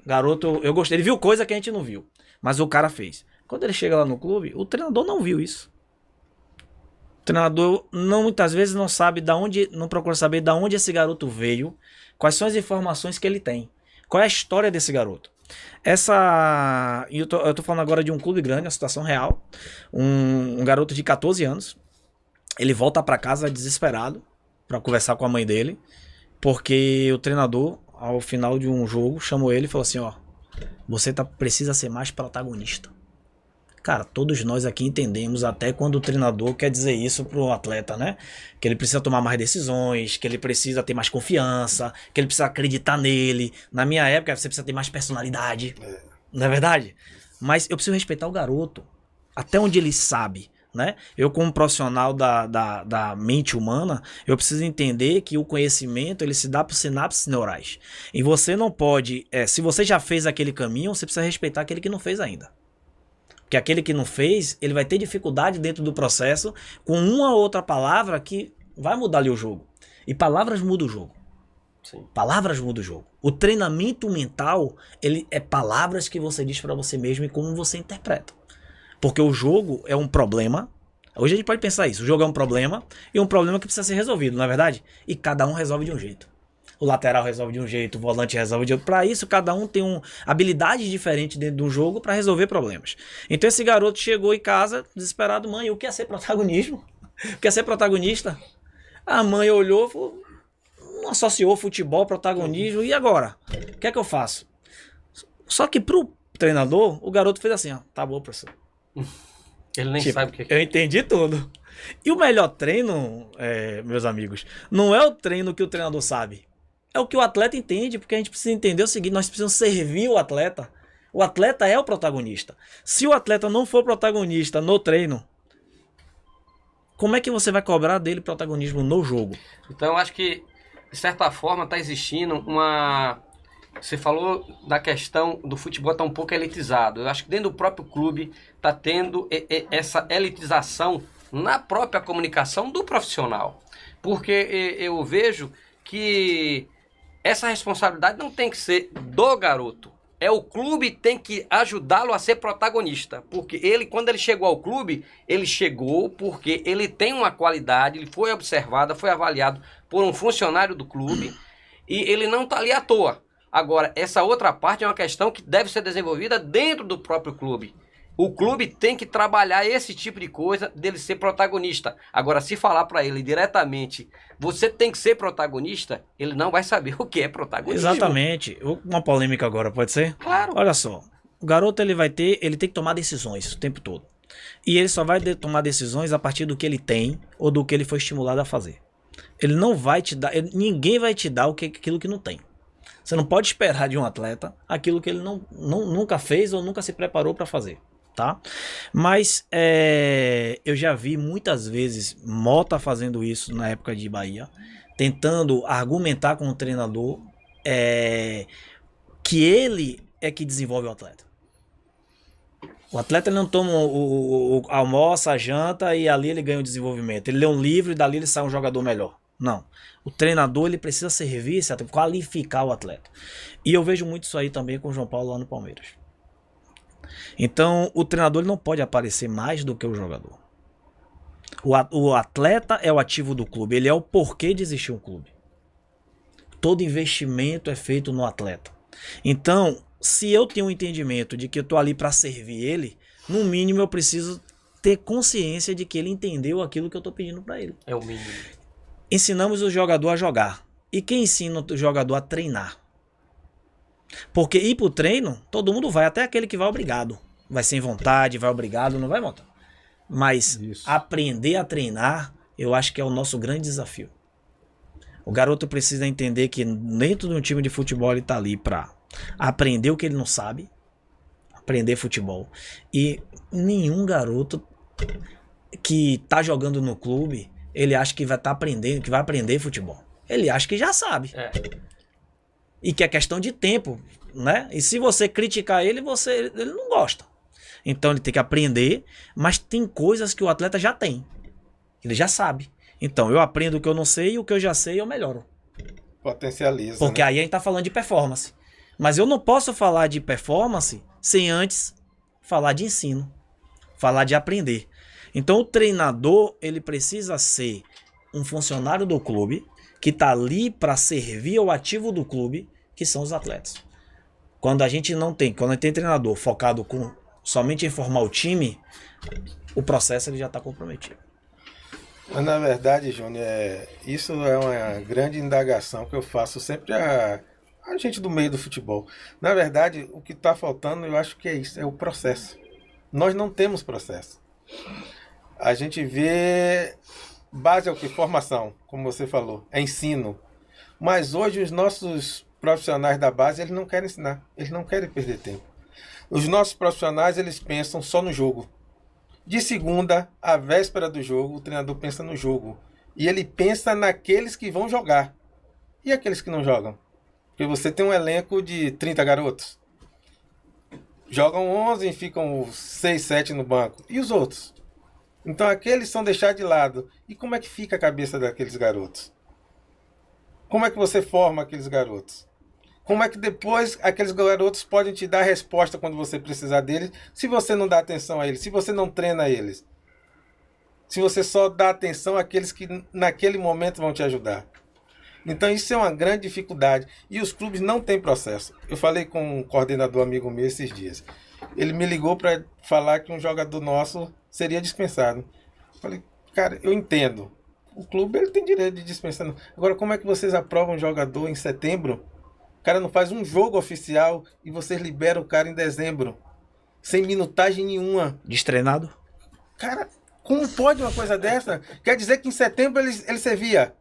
Garoto, eu gostei. Ele viu coisa que a gente não viu, mas o cara fez. Quando ele chega lá no clube, o treinador não viu isso. O treinador muitas vezes não sabe da onde, não procura saber da onde esse garoto veio, quais são as informações que ele tem, qual é a história desse garoto. Eu tô falando agora de um clube grande, uma situação real. Um garoto de 14 anos, ele volta para casa desesperado para conversar com a mãe dele, porque o treinador, ao final de um jogo, chamou ele e falou assim, ó, você precisa ser mais protagonista. Cara, todos nós aqui entendemos até quando o treinador quer dizer isso pro atleta, né? Que ele precisa tomar mais decisões, que ele precisa ter mais confiança, que ele precisa acreditar nele. Na minha época, você precisa ter mais personalidade. Não é verdade? Mas eu preciso respeitar o garoto, até onde ele sabe, né? Eu, como profissional da mente humana, eu preciso entender que o conhecimento, ele se dá por sinapses neurais. E você não pode, se você já fez aquele caminho, você precisa respeitar aquele que não fez ainda. Porque aquele que não fez, ele vai ter dificuldade dentro do processo com uma ou outra palavra que vai mudar ali o jogo. E palavras mudam o jogo. Sim. Palavras mudam o jogo. O treinamento mental, ele é palavras que você diz para você mesmo e como você interpreta. Porque o jogo é um problema. Hoje a gente pode pensar isso. O jogo é um problema e um problema que precisa ser resolvido, não é verdade? E cada um resolve de um jeito. O lateral resolve de um jeito, o volante resolve de outro. Para isso, cada um tem habilidades diferentes dentro do jogo para resolver problemas. Então esse garoto chegou em casa desesperado, mãe, o que é ser protagonismo? O que é ser protagonista? A mãe olhou, falou, não associou futebol, protagonismo, e agora? O que é que eu faço? Só que pro treinador, o garoto fez assim, ó, tá bom, professor. Ele nem sabe o que é. Eu entendi tudo. E o melhor treino, meus amigos, não é o treino que o treinador sabe. É o que o atleta entende, porque a gente precisa entender o seguinte, nós precisamos servir o atleta. O atleta é o protagonista. Se o atleta não for protagonista no treino, como é que você vai cobrar dele protagonismo no jogo? Então eu acho que, de certa forma, está existindo uma... Você falou da questão do futebol estar um pouco elitizado. Eu acho que dentro do próprio clube está tendo essa elitização na própria comunicação do profissional. Porque eu vejo que essa responsabilidade não tem que ser do garoto. O clube tem que ajudá-lo a ser protagonista. Porque ele, quando ele chegou ao clube, ele chegou porque ele tem uma qualidade, ele foi observado, foi avaliado por um funcionário do clube e ele não está ali à toa. Agora, essa outra parte é uma questão que deve ser desenvolvida dentro do próprio clube. O clube tem que trabalhar esse tipo de coisa dele ser protagonista. Agora, se falar para ele diretamente, você tem que ser protagonista, ele não vai saber o que é protagonismo. Exatamente. Uma polêmica agora, pode ser? Claro. Olha só, o garoto ele tem que tomar decisões o tempo todo. E ele só vai tomar decisões a partir do que ele tem ou do que ele foi estimulado a fazer. Ele não vai te dar, ninguém vai te dar aquilo que não tem. Você não pode esperar de um atleta aquilo que ele nunca fez ou nunca se preparou para fazer. Tá? Mas eu já vi muitas vezes Mota fazendo isso na época de Bahia, tentando argumentar com o treinador que ele é que desenvolve o atleta. O atleta ele não toma almoça, a janta e ali ele ganha o desenvolvimento. Ele lê um livro e dali ele sai um jogador melhor. Não. O treinador ele precisa servir, qualificar o atleta. E eu vejo muito isso aí também com o João Paulo lá no Palmeiras. Então, o treinador ele não pode aparecer mais do que o jogador. O atleta é o ativo do clube, ele é o porquê de existir um clube. Todo investimento é feito no atleta. Então, se eu tenho um entendimento de que eu estou ali para servir ele, no mínimo eu preciso ter consciência de que ele entendeu aquilo que eu estou pedindo para ele. É o mínimo. Ensinamos o jogador a jogar. E quem ensina o jogador a treinar? Porque ir pro treino, todo mundo vai, até aquele que vai obrigado. Vai sem vontade, vai obrigado, não vai montar. Mas Isso. Aprender a treinar, eu acho que é o nosso grande desafio. O garoto precisa entender que dentro de um time de futebol ele tá ali para aprender o que ele não sabe, aprender futebol. E nenhum garoto que tá jogando no clube, ele acha que vai estar aprendendo, que vai aprender futebol. Ele acha que já sabe. E que é questão de tempo, né? E se você criticar ele, ele não gosta. Então ele tem que aprender, mas tem coisas que o atleta já tem. Ele já sabe. Então eu aprendo o que eu não sei e o que eu já sei eu melhoro. Potencializa. Porque aí a gente tá falando de performance. Mas eu não posso falar de performance sem antes falar de ensino. Falar de aprender. Então o treinador, ele precisa ser um funcionário do clube que tá ali para servir ao ativo do clube, que são os atletas. Quando a gente tem treinador focado somente em formar o time, o processo ele já está comprometido. Mas na verdade, Júnior, isso é uma grande indagação que eu faço sempre a gente do meio do futebol. Na verdade, o que está faltando, eu acho que é isso, é o processo. Nós não temos processo. A gente vê base é o que? Formação, como você falou, é ensino. Mas hoje os nossos profissionais da base, eles não querem ensinar, eles não querem perder tempo. Os nossos profissionais, eles pensam só no jogo. De segunda, à véspera do jogo, o treinador pensa no jogo. E ele pensa naqueles que vão jogar. E aqueles que não jogam? Porque você tem um elenco de 30 garotos. Jogam 11 e ficam 6, 7 no banco. E os outros? Então aqueles são deixados de lado. E como é que fica a cabeça daqueles garotos? Como é que você forma aqueles garotos? Como é que depois aqueles garotos podem te dar resposta quando você precisar deles, se você não dá atenção a eles, se você não treina eles? Se você só dá atenção àqueles que naquele momento vão te ajudar. Então isso é uma grande dificuldade. E os clubes não têm processo. Eu falei com um coordenador amigo meu esses dias. Ele me ligou para falar que um jogador nosso seria dispensado. Eu falei, cara, eu entendo. O clube ele tem direito de dispensar. Agora, como é que vocês aprovam um jogador em setembro? O cara não faz um jogo oficial e vocês liberam o cara em dezembro. Sem minutagem nenhuma. Destreinado? Cara, como pode uma coisa dessa? Quer dizer que em setembro ele servia.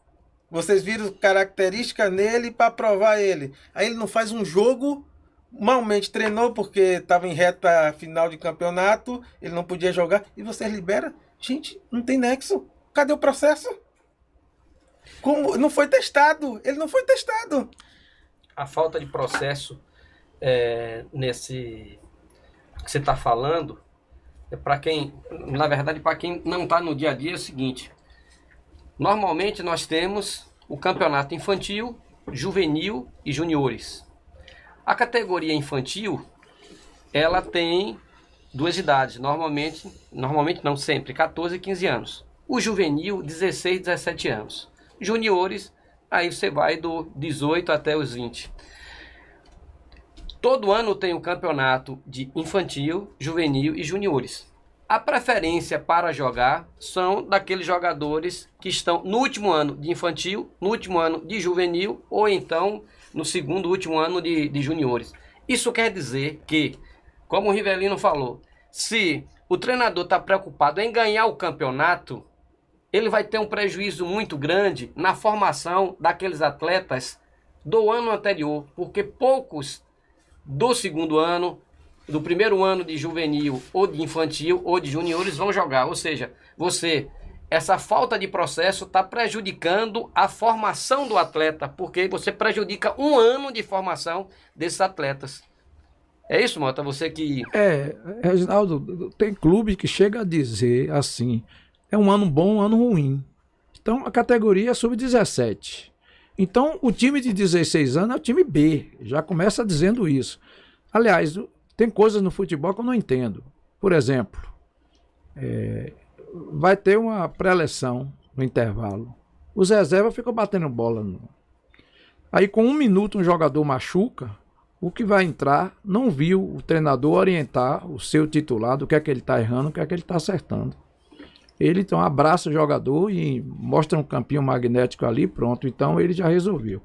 Vocês viram característica nele para aprovar ele. Aí ele não faz um jogo, malmente treinou porque estava em reta final de campeonato, ele não podia jogar, e vocês liberam? Gente, não tem nexo. Cadê o processo? Como? Não foi testado. Ele não foi testado. A falta de processo nesse que você está falando, para quem, na verdade, para quem não está no dia a dia, é o seguinte. Normalmente nós temos o campeonato infantil, juvenil e juniores. A categoria infantil, ela tem duas idades, normalmente não sempre, 14 e 15 anos. O juvenil, 16, 17 anos. Juniores, aí você vai do 18 até os 20. Todo ano tem o campeonato de infantil, juvenil e juniores. A preferência para jogar são daqueles jogadores que estão no último ano de infantil, no último ano de juvenil ou então no segundo, último ano de juniores. Isso quer dizer que, como o Rivelino falou, se o treinador está preocupado em ganhar o campeonato, ele vai ter um prejuízo muito grande na formação daqueles atletas do ano anterior, porque poucos do segundo ano, do primeiro ano de juvenil ou de infantil ou de juniores vão jogar. Ou seja, essa falta de processo está prejudicando a formação do atleta, porque você prejudica um ano de formação desses atletas. É isso, Mota? Você que... Reginaldo, tem clube que chega a dizer assim, é um ano bom, um ano ruim. Então a categoria é sub-17. Então o time de 16 anos é o time B, já começa dizendo isso. Aliás, tem coisas no futebol que eu não entendo. Por exemplo, vai ter uma pré-eleção no intervalo. Os reservas ficam batendo bola. Aí com 1 minuto um jogador machuca, o que vai entrar não viu o treinador orientar o seu titular do que é que ele está errando, o que é que ele está acertando. Ele então abraça o jogador e mostra um campinho magnético ali, pronto. Então ele já resolveu.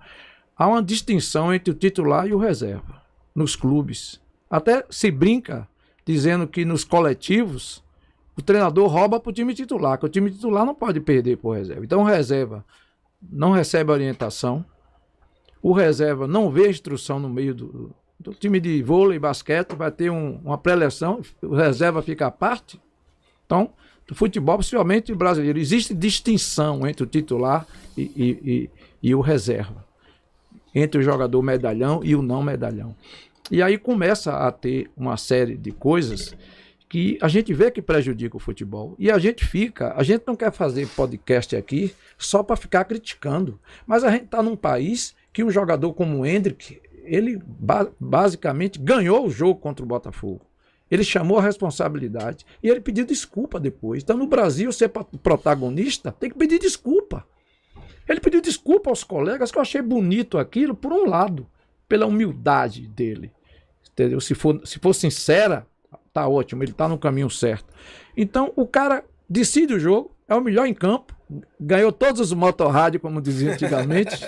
Há uma distinção entre o titular e o reserva nos clubes. Até se brinca dizendo que nos coletivos o treinador rouba para o time titular, que o time titular não pode perder para o reserva. Então o reserva não recebe orientação, o reserva não vê a instrução no meio do time de vôlei e basquete, vai ter uma pré-eleção, o reserva fica à parte. Então do futebol, principalmente brasileiro. Existe distinção entre o titular e o reserva, entre o jogador medalhão e o não medalhão. E aí começa a ter uma série de coisas que a gente vê que prejudica o futebol. E a gente não quer fazer podcast aqui só para ficar criticando, mas a gente está num país que um jogador como o Endrick, ele basicamente ganhou o jogo contra o Botafogo. Ele chamou a responsabilidade e ele pediu desculpa depois. Então, no Brasil, ser protagonista tem que pedir desculpa. Ele pediu desculpa aos colegas, que eu achei bonito aquilo, por um lado, pela humildade dele. Entendeu? Se for sincera, tá ótimo, ele tá no caminho certo. Então, o cara decide o jogo, é o melhor em campo, ganhou todos os motorrádio, como dizia antigamente.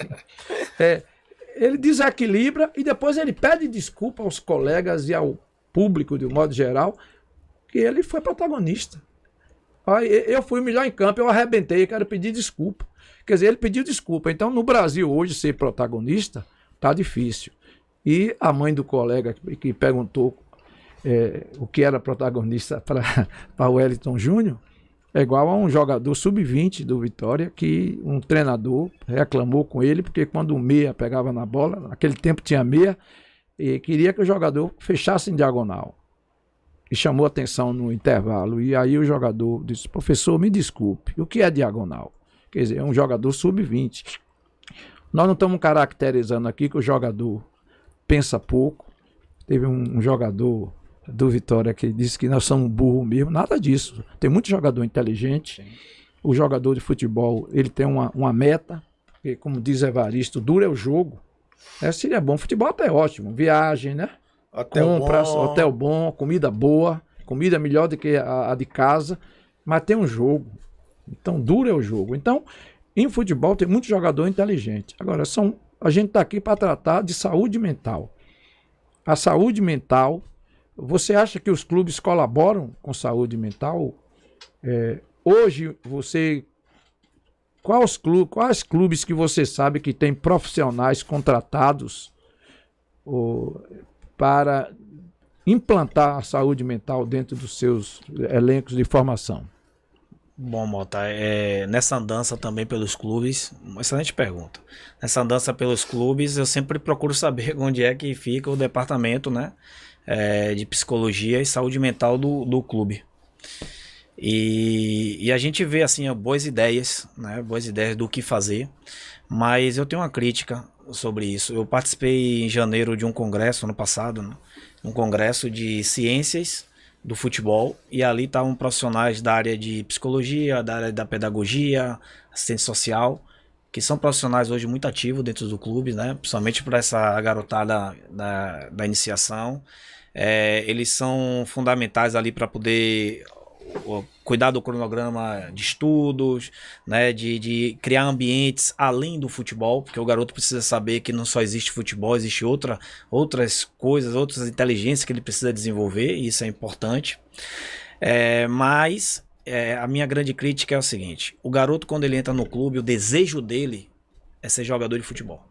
Ele desequilibra e depois ele pede desculpa aos colegas e ao público, de um modo geral, que ele foi protagonista. Eu fui o melhor em campo, eu arrebentei, quero pedir desculpa. Quer dizer, ele pediu desculpa. Então, no Brasil, hoje, ser protagonista tá difícil. E a mãe do colega que perguntou o que era protagonista para o Wellington Júnior, é igual a um jogador sub-20 do Vitória, que um treinador reclamou com ele, porque quando o meia pegava na bola, naquele tempo tinha meia, e queria que o jogador fechasse em diagonal. E chamou atenção no intervalo. E aí o jogador disse: professor, me desculpe, o que é diagonal? Quer dizer, é um jogador sub-20. Nós não estamos caracterizando aqui que o jogador pensa pouco. Teve um jogador do Vitória que disse que nós somos burros mesmo. Nada disso. Tem muito jogador inteligente. Sim. O jogador de futebol, ele tem uma meta, porque, como diz Evaristo, duro é o jogo. Seria bom. Futebol até é ótimo. Viagem, né? Hotel bom, comida boa, comida melhor do que a de casa, mas tem um jogo. Então, duro é o jogo. Então, em futebol tem muito jogador inteligente. Agora, a gente está aqui para tratar de saúde mental. A saúde mental, você acha que os clubes colaboram com saúde mental? Hoje, quais clubes que você sabe que tem profissionais contratados para implantar a saúde mental dentro dos seus elencos de formação? Bom, Mota, nessa andança também pelos clubes, uma excelente pergunta. Nessa andança pelos clubes, eu sempre procuro saber onde é que fica o departamento, né, de psicologia e saúde mental do clube. E a gente vê assim boas ideias, né, boas ideias do que fazer, mas eu tenho uma crítica sobre isso. Eu participei em janeiro de um congresso, ano passado, né, um congresso de ciências do futebol, e ali estavam profissionais da área de psicologia, da área da pedagogia, assistente social, que são profissionais hoje muito ativos dentro do clube, né, principalmente para essa garotada da iniciação. Eles são fundamentais ali para poder cuidar do cronograma de estudos, né, de criar ambientes além do futebol, porque o garoto precisa saber que não só existe futebol, existe outras coisas, outras inteligências que ele precisa desenvolver, e isso é importante. Mas a minha grande crítica é o seguinte: o garoto, quando ele entra no clube, o desejo dele é ser jogador de futebol.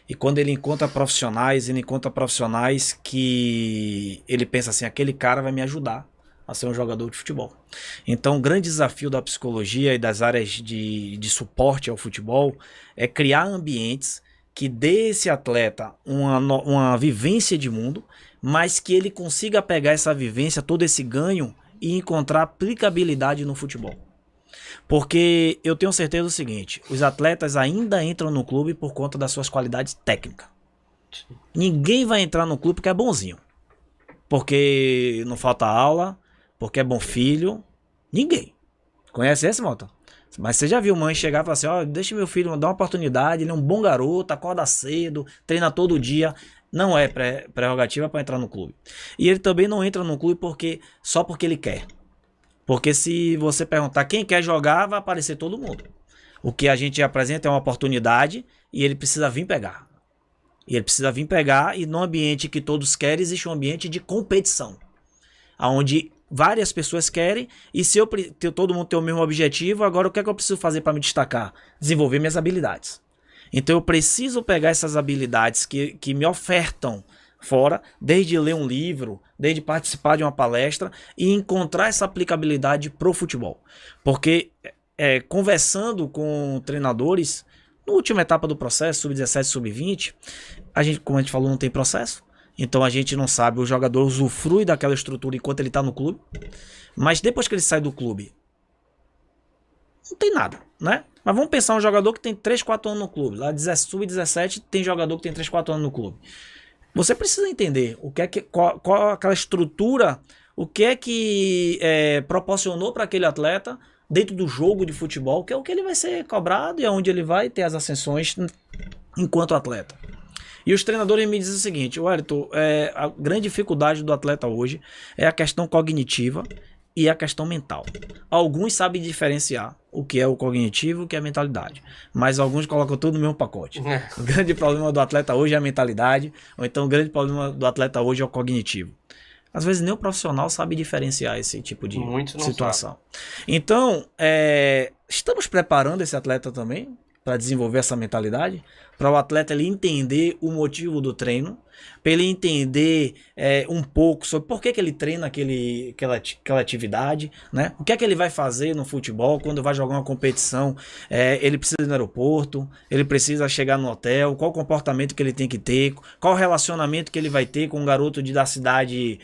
E quando ele encontra profissionais que ele pensa assim: aquele cara vai me ajudar a ser um jogador de futebol. Então, o grande desafio da psicologia e das áreas de suporte ao futebol é criar ambientes que dê esse atleta uma vivência de mundo, mas que ele consiga pegar essa vivência, todo esse ganho, e encontrar aplicabilidade no futebol. Porque eu tenho certeza do seguinte: os atletas ainda entram no clube por conta das suas qualidades técnicas. Ninguém vai entrar no clube porque é bonzinho, porque não falta aula, porque é bom filho. Ninguém. Conhece esse, Mota? Mas você já viu mãe chegar e falar assim: ó, deixa meu filho dar uma oportunidade, ele é um bom garoto, acorda cedo, treina todo dia. Não é prerrogativa para entrar no clube. E ele também não entra no clube só porque ele quer. Porque se você perguntar quem quer jogar, vai aparecer todo mundo. O que a gente apresenta é uma oportunidade e ele precisa vir pegar. E no ambiente que todos querem, existe um ambiente de competição, onde várias pessoas querem, e se todo mundo tem o mesmo objetivo, agora o que é que eu preciso fazer para me destacar? Desenvolver minhas habilidades. Então eu preciso pegar essas habilidades que me ofertam fora, desde ler um livro, desde participar de uma palestra e encontrar essa aplicabilidade pro futebol. Porque conversando com treinadores, na última etapa do processo, sub-17, sub-20, como a gente falou, não tem processo. Então a gente não sabe, o jogador usufrui daquela estrutura enquanto ele está no clube. Mas depois que ele sai do clube, não tem nada, né? Mas vamos pensar um jogador que tem 3, 4 anos no clube. Lá sub-17 tem jogador que tem 3, 4 anos no clube. Você precisa entender qual aquela estrutura, o que é que proporcionou para aquele atleta dentro do jogo de futebol, que é o que ele vai ser cobrado e aonde ele vai ter as ascensões enquanto atleta. E os treinadores me dizem o seguinte: Wellington, a grande dificuldade do atleta hoje é a questão cognitiva e a questão mental. Alguns sabem diferenciar o que é o cognitivo e o que é a mentalidade, mas alguns colocam tudo no mesmo pacote. O grande problema do atleta hoje é a mentalidade, ou então o grande problema do atleta hoje é o cognitivo. Às vezes nem o profissional sabe diferenciar esse tipo de situação. Então, estamos preparando esse atleta também para desenvolver essa mentalidade, para o atleta ele entender o motivo do treino, para ele entender um pouco sobre por que ele treina aquela atividade, né? O que é que ele vai fazer no futebol quando vai jogar uma competição. Ele precisa ir no aeroporto, ele precisa chegar no hotel, qual o comportamento que ele tem que ter, qual o relacionamento que ele vai ter com um garoto da cidade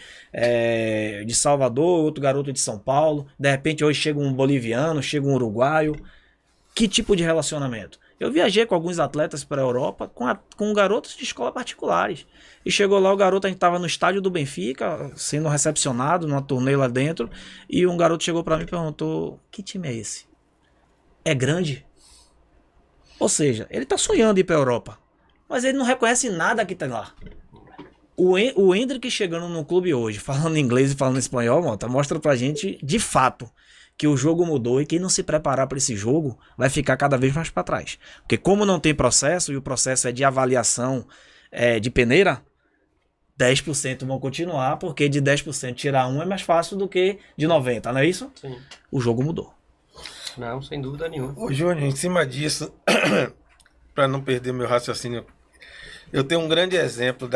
de Salvador, outro garoto de São Paulo, de repente hoje chega um boliviano, chega um uruguaio. Que tipo de relacionamento? Eu viajei com alguns atletas para a Europa com garotos de escola particulares. E chegou lá, o garoto, a gente estava no estádio do Benfica, sendo recepcionado numa turnê lá dentro, e um garoto chegou para mim e perguntou: que time é esse? É grande? Ou seja, ele está sonhando em ir para a Europa, mas ele não reconhece nada que tem lá. O Hendrick chegando no clube hoje, falando inglês e falando espanhol, mostra pra gente, de fato, que o jogo mudou e quem não se preparar para esse jogo vai ficar cada vez mais para trás. Porque como não tem processo e o processo é de avaliação de peneira, 10% vão continuar, porque de 10% tirar 1 é mais fácil do que de 90%, não é isso? Sim. O jogo mudou. Não, sem dúvida nenhuma. Ô, Júnior, em cima disso, para não perder meu raciocínio, eu tenho um grande exemplo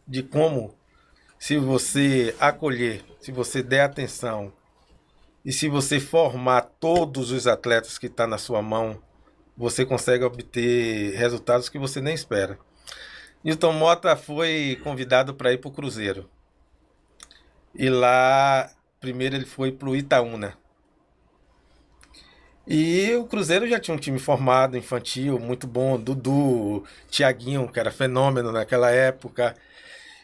de como, se você acolher, se você der atenção, e se você formar todos os atletas que estão na sua mão, você consegue obter resultados que você nem espera. Nilton Mota foi convidado para ir para o Cruzeiro. E lá, primeiro ele foi para o Itaúna. E o Cruzeiro já tinha um time formado, infantil, muito bom. Dudu, Thiaguinho, que era fenômeno naquela época.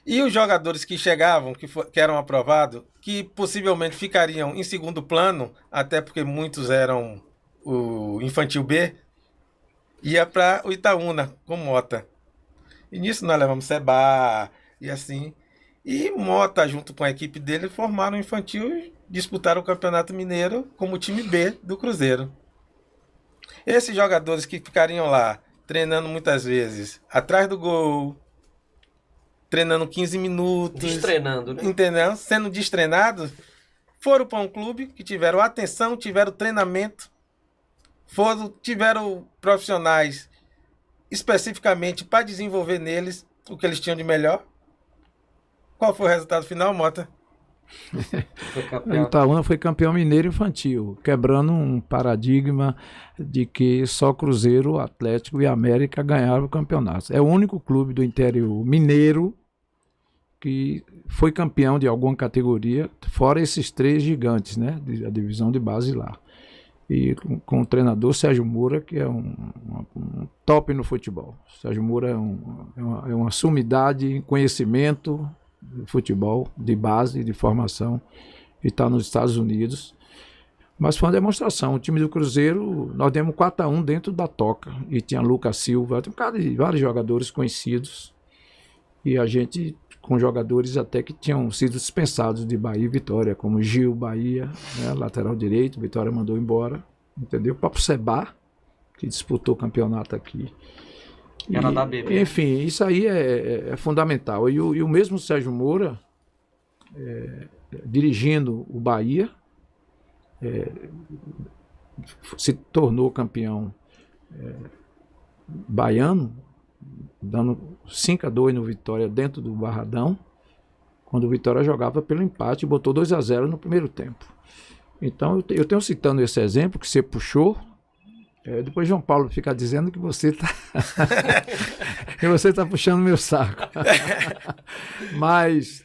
E os jogadores que chegavam, que eram aprovados, que possivelmente ficariam em segundo plano, até porque muitos eram o Infantil B, ia para o Itaúna, com Mota. E nisso nós levamos Seba e assim. E Mota, junto com a equipe dele, formaram o Infantil e disputaram o Campeonato Mineiro como time B do Cruzeiro. Esses jogadores que ficariam lá, treinando muitas vezes atrás do gol, treinando 15 minutos. Destreinando, né? Entendeu? Sendo destreinados, foram para um clube que tiveram atenção, tiveram treinamento, tiveram profissionais especificamente para desenvolver neles o que eles tinham de melhor. Qual foi o resultado final, Mota? O Itaúna foi campeão mineiro infantil, quebrando um paradigma de que só Cruzeiro, Atlético e América ganharam o campeonato. É o único clube do interior mineiro que foi campeão de alguma categoria, fora esses 3 gigantes, né, da divisão de base lá. E com o treinador Sérgio Moura, que é um top no futebol. Sérgio Moura é uma sumidade em conhecimento de futebol, de base, de formação, e está nos Estados Unidos. Mas foi uma demonstração. O time do Cruzeiro, nós demos 4-1 dentro da toca, e tinha Lucas Silva, tem vários jogadores conhecidos, e a gente com jogadores até que tinham sido dispensados de Bahia e Vitória, como Gil Bahia, né, lateral direito, Vitória mandou embora, entendeu? O próprio Seba, que disputou o campeonato aqui. Era da BB. Enfim, isso aí é fundamental. E o mesmo Sérgio Moura, dirigindo o Bahia, se tornou campeão baiano dando 5-2 no Vitória dentro do Barradão, quando o Vitória jogava pelo empate e botou 2-0 no primeiro tempo. Então eu tenho citando esse exemplo que você puxou. Depois João Paulo fica dizendo que você está puxando meu saco. Mas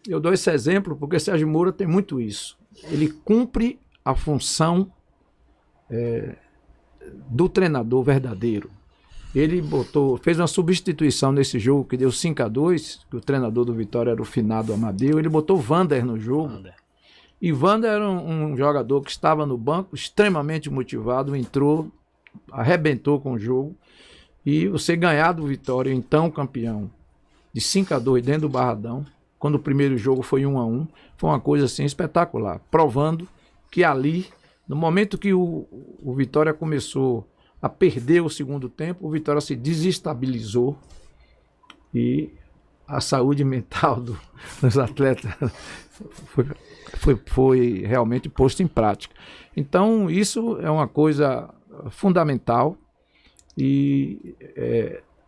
eu dou esse exemplo porque Sérgio Moura tem muito isso. Ele cumpre a função do treinador verdadeiro. Ele fez uma substituição nesse jogo que deu 5-2, que o treinador do Vitória era o finado Amadeu. Ele botou Vander no jogo. E Vander era um jogador que estava no banco, extremamente motivado, entrou, arrebentou com o jogo. E você ganhar do Vitória, então campeão, de 5-2 dentro do Barradão, quando o primeiro jogo foi 1-1, foi uma coisa assim espetacular, provando que ali, no momento que o Vitória começou a perder o segundo tempo, o Vitória se desestabilizou e a saúde mental dos atletas foi realmente posto em prática. Então, isso é uma coisa fundamental e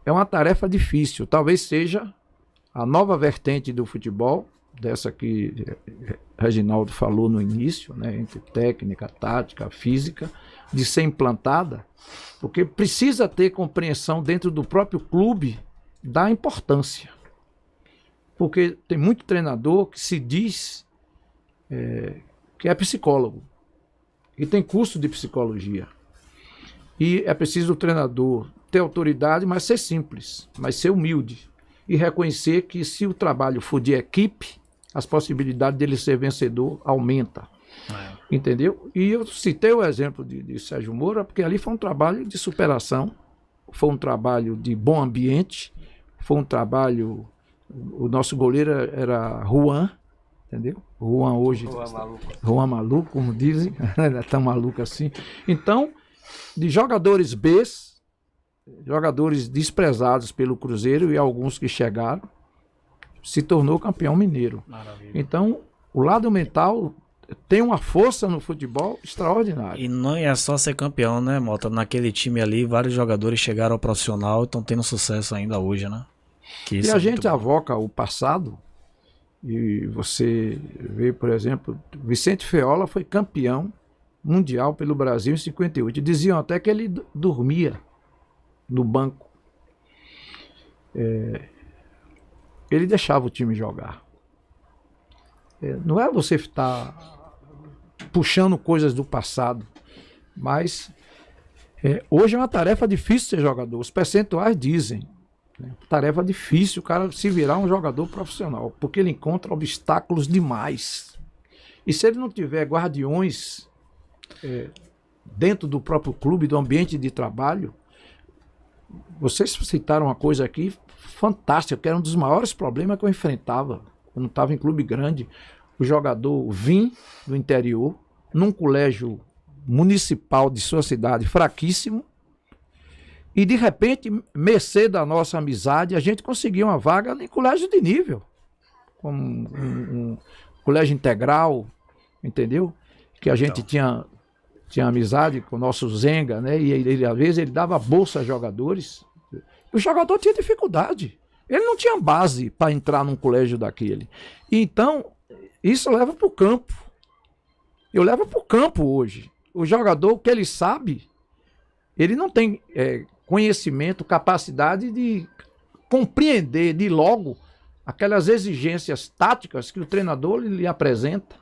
é uma tarefa difícil. Talvez seja a nova vertente do futebol, dessa que Reginaldo falou no início, né, entre técnica, tática, física, de ser implantada, porque precisa ter compreensão dentro do próprio clube da importância. Porque tem muito treinador que se diz que é psicólogo e tem curso de psicologia. E é preciso o treinador ter autoridade, mas ser simples, mas ser humilde e reconhecer que se o trabalho for de equipe, as possibilidades dele ser vencedor aumenta. Entendeu? E eu citei o exemplo de Sérgio Moura, porque ali foi um trabalho de superação, foi um trabalho de bom ambiente, foi um trabalho... O nosso goleiro era Juan, entendeu? Juan hoje... Juan maluco, como dizem, não é tão maluco assim. Então, de jogadores Bs, jogadores desprezados pelo Cruzeiro e alguns que chegaram, se tornou campeão mineiro. Maravilha. Então, o lado mental tem uma força no futebol extraordinária. E não é só ser campeão, né, Mota? Naquele time ali, vários jogadores chegaram ao profissional e estão tendo sucesso ainda hoje, né? E a gente avoca o passado e você vê, por exemplo, Vicente Feola foi campeão mundial pelo Brasil em 58. Diziam até que ele dormia no banco. Ele deixava o time jogar. Não é você estar puxando coisas do passado, mas hoje é uma tarefa difícil ser jogador. Os percentuais dizem. Tarefa difícil o cara se virar um jogador profissional, porque ele encontra obstáculos demais. E se ele não tiver guardiões dentro do próprio clube, do ambiente de trabalho, vocês citaram uma coisa aqui fantástica, que era um dos maiores problemas que eu enfrentava quando estava em clube grande. O jogador vinha do interior, num colégio municipal de sua cidade fraquíssimo, e de repente, mercê da nossa amizade, a gente conseguiu uma vaga em colégio de nível, como um colégio integral, entendeu? Que a gente tinha amizade com o nosso Zenga, né? E ele, às vezes ele dava bolsa a jogadores. O jogador tinha dificuldade. Ele não tinha base para entrar num colégio daquele. E então, isso leva para o campo. Eu levo para o campo hoje. O jogador, o que ele sabe, ele não tem conhecimento, capacidade de compreender de logo aquelas exigências táticas que o treinador lhe apresenta.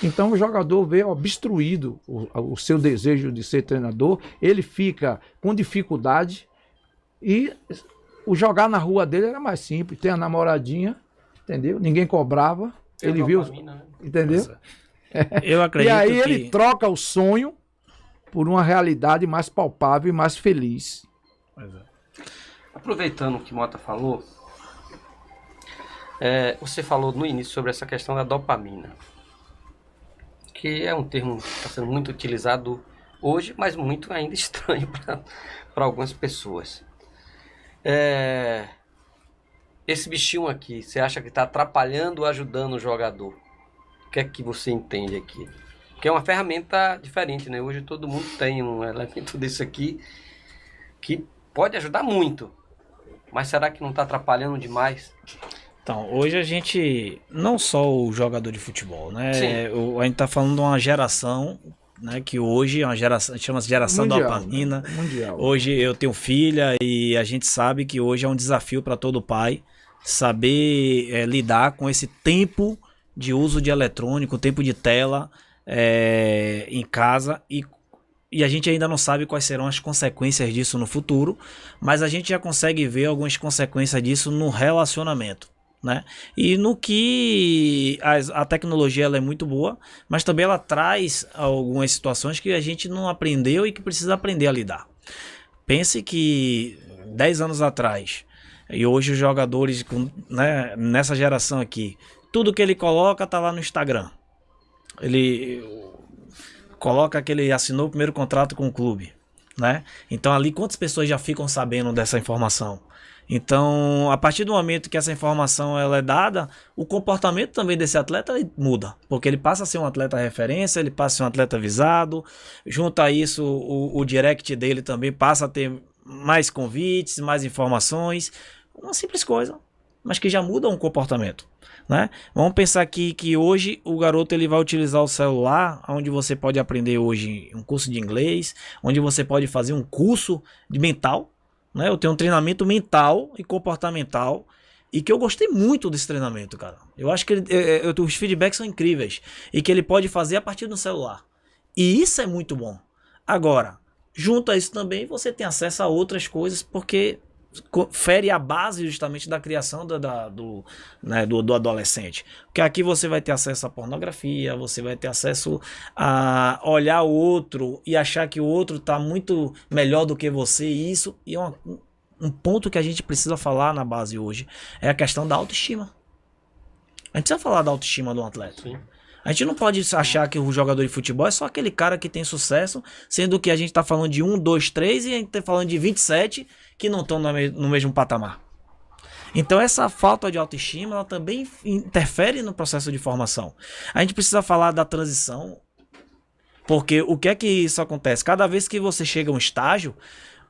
Então o jogador vê obstruído o seu desejo de ser treinador, ele fica com dificuldade e o jogar na rua dele era mais simples, tem a namoradinha, entendeu? Ninguém cobrava, ele viu, entendeu? Eu acredito e aí ele troca o sonho por uma realidade mais palpável e mais feliz. Aproveitando o que Mota falou, você falou no início sobre essa questão da dopamina, que é um termo que está sendo muito utilizado hoje, mas muito ainda estranho para algumas pessoas. Esse bichinho aqui, você acha que está atrapalhando ou ajudando o jogador? O que é que você entende aqui? Porque é uma ferramenta diferente, né? Hoje todo mundo tem um elemento desse aqui que pode ajudar muito. mas será que não está atrapalhando demais? Então, hoje a gente, não só o jogador de futebol, né? Sim. A gente tá falando de uma geração, né? Que hoje é uma geração, chama-se geração da Mundial, dopamina. né? Mundial. Hoje eu tenho filha e a gente sabe que hoje é um desafio para todo pai saber lidar com esse tempo de uso de eletrônico, tempo de tela em casa e a gente ainda não sabe quais serão as consequências disso no futuro, mas a gente já consegue ver algumas consequências disso no relacionamento. Né? E no que a tecnologia ela é muito boa, mas também ela traz algumas situações que a gente não aprendeu e que precisa aprender a lidar. Pense que 10 anos atrás, e hoje os jogadores né, nessa geração aqui, tudo que ele coloca tá lá no Instagram. Ele coloca que ele assinou o primeiro contrato com o clube. Né? Então ali quantas pessoas já ficam sabendo dessa informação? Então, a partir do momento que essa informação ela é dada, o comportamento também desse atleta muda, porque ele passa a ser um atleta referência, ele passa a ser um atleta visado, junto a isso o direct dele também passa a ter mais convites, mais informações, uma simples coisa, mas que já muda um comportamento. Né? Vamos pensar aqui que hoje o garoto ele vai utilizar o celular, onde você pode aprender hoje um curso de inglês, onde você pode fazer um curso de mental. Né? Eu tenho um treinamento mental e comportamental e que eu gostei muito desse treinamento, cara. Eu acho que os feedbacks são incríveis e que ele pode fazer a partir do celular. E isso é muito bom. Agora, junto a isso também você tem acesso a outras coisas porque fere a base justamente da criação do adolescente. Porque aqui você vai ter acesso à pornografia, você vai ter acesso a olhar o outro e achar que o outro está muito melhor do que você. E isso é um ponto que a gente precisa falar na base hoje. É a questão da autoestima. A gente precisa falar da autoestima de um atleta. Sim. A gente não pode achar que o jogador de futebol é só aquele cara que tem sucesso, sendo que a gente está falando de 1, 2, 3 e a gente está falando de 27 que não estão no mesmo patamar. Então essa falta de autoestima ela também interfere no processo de formação. A gente precisa falar da transição, porque o que é que isso acontece? Cada vez que você chega a um estágio,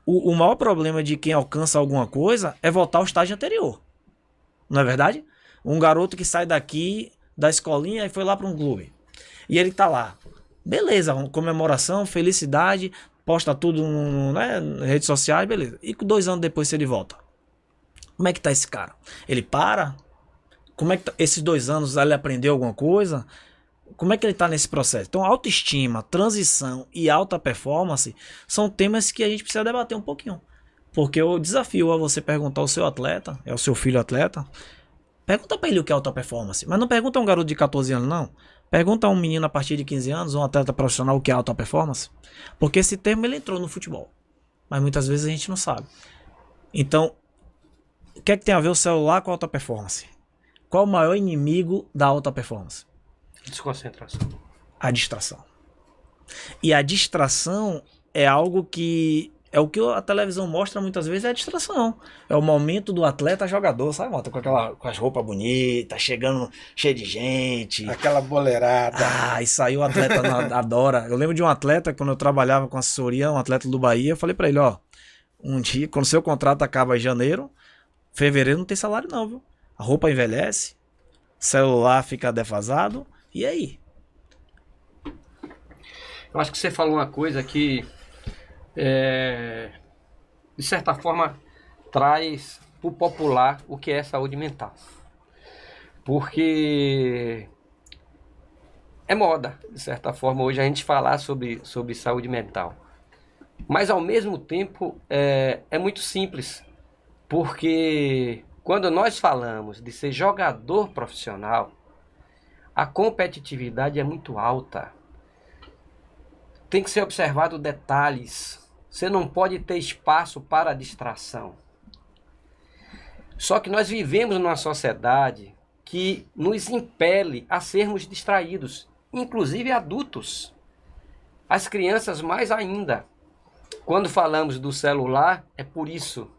o maior problema de quem alcança alguma coisa é voltar ao estágio anterior. Não é verdade? Um garoto que sai daqui da escolinha e foi lá para um clube. E ele tá lá. Beleza, comemoração, felicidade, posta tudo nas redes sociais, beleza. E 2 anos depois se ele volta. Como é que tá esse cara? Ele para? Como é que esses 2 anos ele aprendeu alguma coisa? Como é que ele tá nesse processo? Então, autoestima, transição e alta performance são temas que a gente precisa debater um pouquinho. Porque eu desafio a você perguntar ao seu atleta, é o seu filho atleta, pergunta pra ele o que é alta performance. Mas não pergunta a um garoto de 14 anos, não. Pergunta a um menino a partir de 15 anos, um atleta profissional, o que é alta performance. Porque esse termo ele entrou no futebol. Mas muitas vezes a gente não sabe. Então, o que é que tem a ver o celular com a alta performance? Qual o maior inimigo da alta performance? Desconcentração. A distração. E a distração é algo que... É o que a televisão mostra muitas vezes, é a distração. É o momento do atleta jogador, sabe, Mota? Com as roupas bonitas, chegando cheio de gente. Aquela boleirada. Isso aí o atleta adora. Eu lembro de um atleta, quando eu trabalhava com assessoria, um atleta do Bahia, eu falei pra ele, ó, um dia, quando seu contrato acaba em janeiro, fevereiro não tem salário não, viu? A roupa envelhece, celular fica defasado, e aí? Eu acho que você falou uma coisa que de certa forma traz para o popular o que é saúde mental, porque é moda de certa forma hoje a gente falar sobre saúde mental, mas ao mesmo tempo é muito simples, porque quando nós falamos de ser jogador profissional, a competitividade é muito alta, tem que ser observado detalhes. Você não pode ter espaço para a distração. Só que nós vivemos numa sociedade que nos impele a sermos distraídos, inclusive adultos. As crianças mais ainda. Quando falamos do celular, é por isso.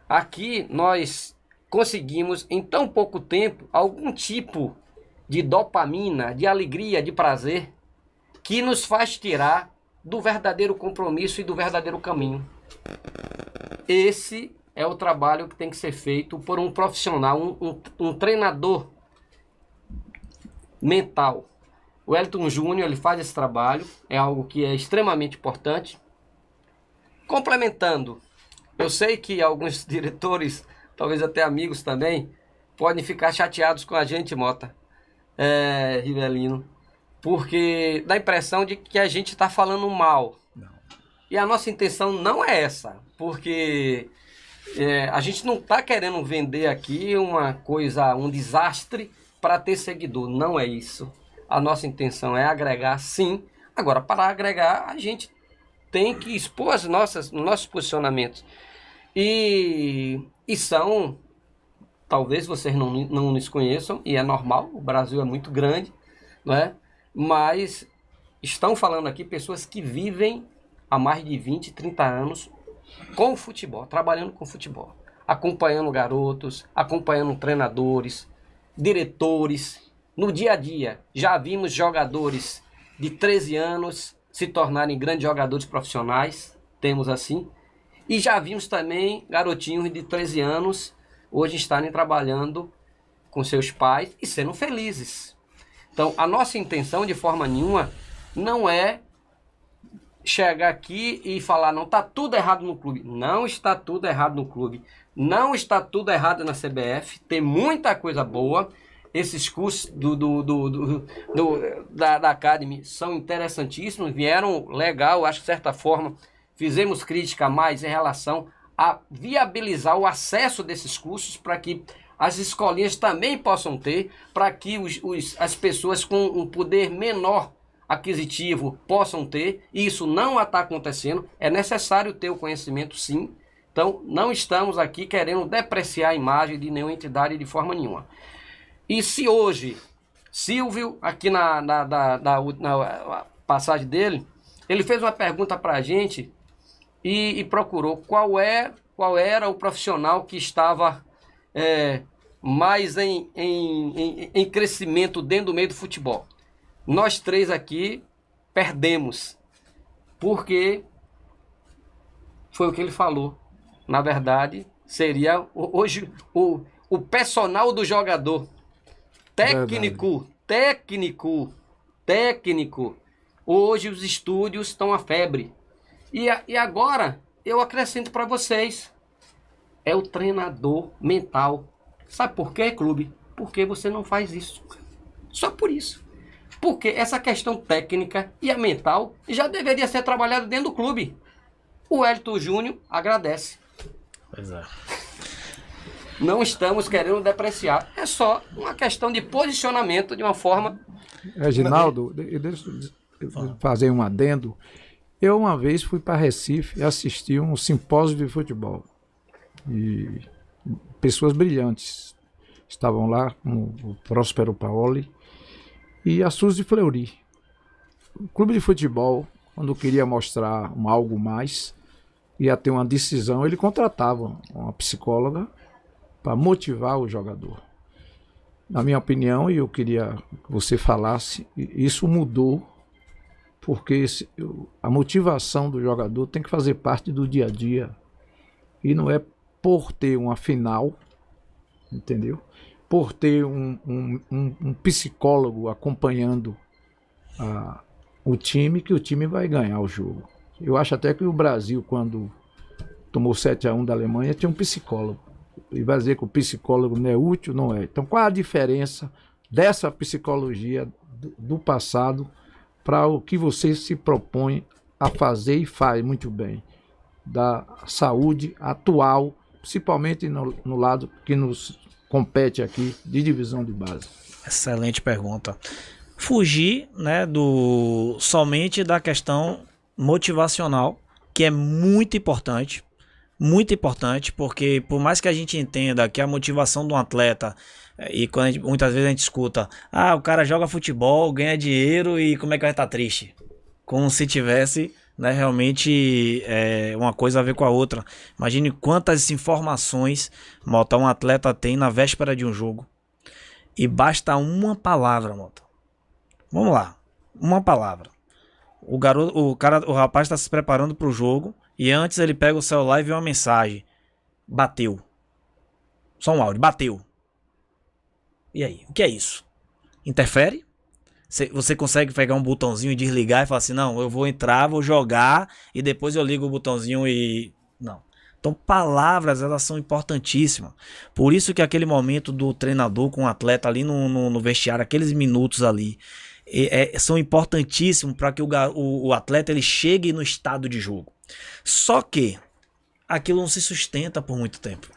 Aqui nós conseguimos, em tão pouco tempo, algum tipo de dopamina, de alegria, de prazer, que nos faz tirar do verdadeiro compromisso e do verdadeiro caminho. Esse é o trabalho que tem que ser feito por um profissional, um treinador mental. O Wellington Júnior, ele faz esse trabalho, é algo que é extremamente importante. Complementando, eu sei que alguns diretores, talvez até amigos também, podem ficar chateados com a gente, Mota, Rivelino, porque dá a impressão de que a gente está falando mal. Não. E a nossa intenção não é essa, porque a gente não está querendo vender aqui uma coisa, um desastre para ter seguidor. Não é isso. A nossa intenção é agregar, sim. Agora, para agregar, a gente tem que expor os nossos posicionamentos. E são, talvez vocês não nos conheçam, e é normal, o Brasil é muito grande, não é? Mas estão falando aqui pessoas que vivem há mais de 20, 30 anos com o futebol, trabalhando com futebol, acompanhando garotos, acompanhando treinadores, diretores. No dia a dia, já vimos jogadores de 13 anos se tornarem grandes jogadores profissionais, temos assim, e já vimos também garotinhos de 13 anos hoje estarem trabalhando com seus pais e sendo felizes. Então, a nossa intenção, de forma nenhuma, não é chegar aqui e falar, não, está tudo errado no clube. Não está tudo errado no clube. Não está tudo errado na CBF. Tem muita coisa boa. Esses cursos da Academy são interessantíssimos, vieram legal, acho que de certa forma fizemos crítica mais em relação a viabilizar o acesso desses cursos para que as escolinhas também possam ter, para que as pessoas com um poder menor aquisitivo possam ter, e isso não está acontecendo. É necessário ter o conhecimento, sim. Então, não estamos aqui querendo depreciar a imagem de nenhuma entidade de forma nenhuma. E se hoje, Silvio, aqui na passagem dele, ele fez uma pergunta para a gente e procurou qual era o profissional que estava mais em crescimento dentro do meio do futebol. Nós três aqui perdemos, porque foi o que ele falou. Na verdade, seria hoje o personal do jogador. Técnico. Hoje os estúdios estão à febre. E agora, eu acrescento para vocês, é o treinador mental. Sabe por quê, clube? Porque você não faz isso. Só por isso. Porque essa questão técnica e a mental já deveria ser trabalhada dentro do clube. O Wellington Júnior agradece. Pois é. Não estamos querendo depreciar. É só uma questão de posicionamento de uma forma... Reginaldo, deixa eu fazer um adendo. Eu uma vez fui para Recife e assisti um simpósio de futebol. E pessoas brilhantes estavam lá, como o Próspero Paoli e a Suzy Fleury. O clube de futebol, quando queria mostrar algo mais, ia ter uma decisão, ele contratava uma psicóloga para motivar o jogador. Na minha opinião, e eu queria que você falasse, isso mudou, porque a motivação do jogador tem que fazer parte do dia a dia. E não é por ter uma final, entendeu? Por ter um psicólogo acompanhando o time, que o time vai ganhar o jogo. Eu acho até que o Brasil, quando tomou 7-1 da Alemanha, tinha um psicólogo. E vai dizer que o psicólogo não é útil? Não é. Então, qual a diferença dessa psicologia do passado para o que você se propõe a fazer e faz muito bem? Da saúde atual, principalmente no lado que nos compete aqui, de divisão de base. Excelente pergunta. Fugir, né, somente da questão motivacional, que é muito importante, porque por mais que a gente entenda que a motivação de um atleta, e quando muitas vezes a gente escuta, o cara joga futebol, ganha dinheiro e como é que vai estar triste? Como se tivesse, né, realmente uma coisa a ver com a outra. Imagine quantas informações Mota, um atleta tem na véspera de um jogo. E basta uma palavra, Mota. Vamos lá, uma palavra. O rapaz está se preparando para o jogo e antes ele pega o celular e vê uma mensagem. Bateu. Só um áudio. Bateu. E aí? O que é isso? Interfere? Você consegue pegar um botãozinho e desligar e falar assim, não, eu vou entrar, vou jogar e depois eu ligo o botãozinho e... Não. Então, palavras, elas são importantíssimas. Por isso que aquele momento do treinador com o atleta ali no vestiário, aqueles minutos ali, são importantíssimos para que o atleta ele chegue no estado de jogo. Só que aquilo não se sustenta por muito tempo.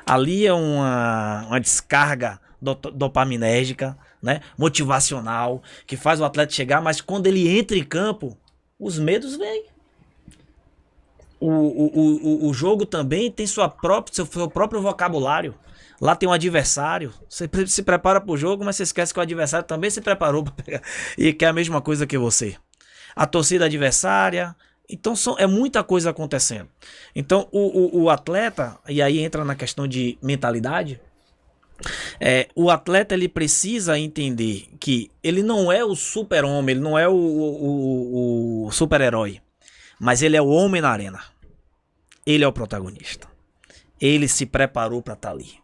Ali é uma descarga dopaminérgica, né, motivacional, que faz o atleta chegar, mas quando ele entra em campo, os medos vêm. O jogo também tem seu próprio vocabulário. Lá tem um adversário. Você se prepara para o jogo, mas você esquece que o adversário também se preparou para pegar e quer a mesma coisa que você. A torcida adversária. Então é muita coisa acontecendo. Então o atleta, e aí entra na questão de mentalidade, o atleta ele precisa entender que ele não é o super-homem, ele não é o super-herói, mas ele é o homem na arena. Ele é o protagonista. Ele se preparou para estar ali.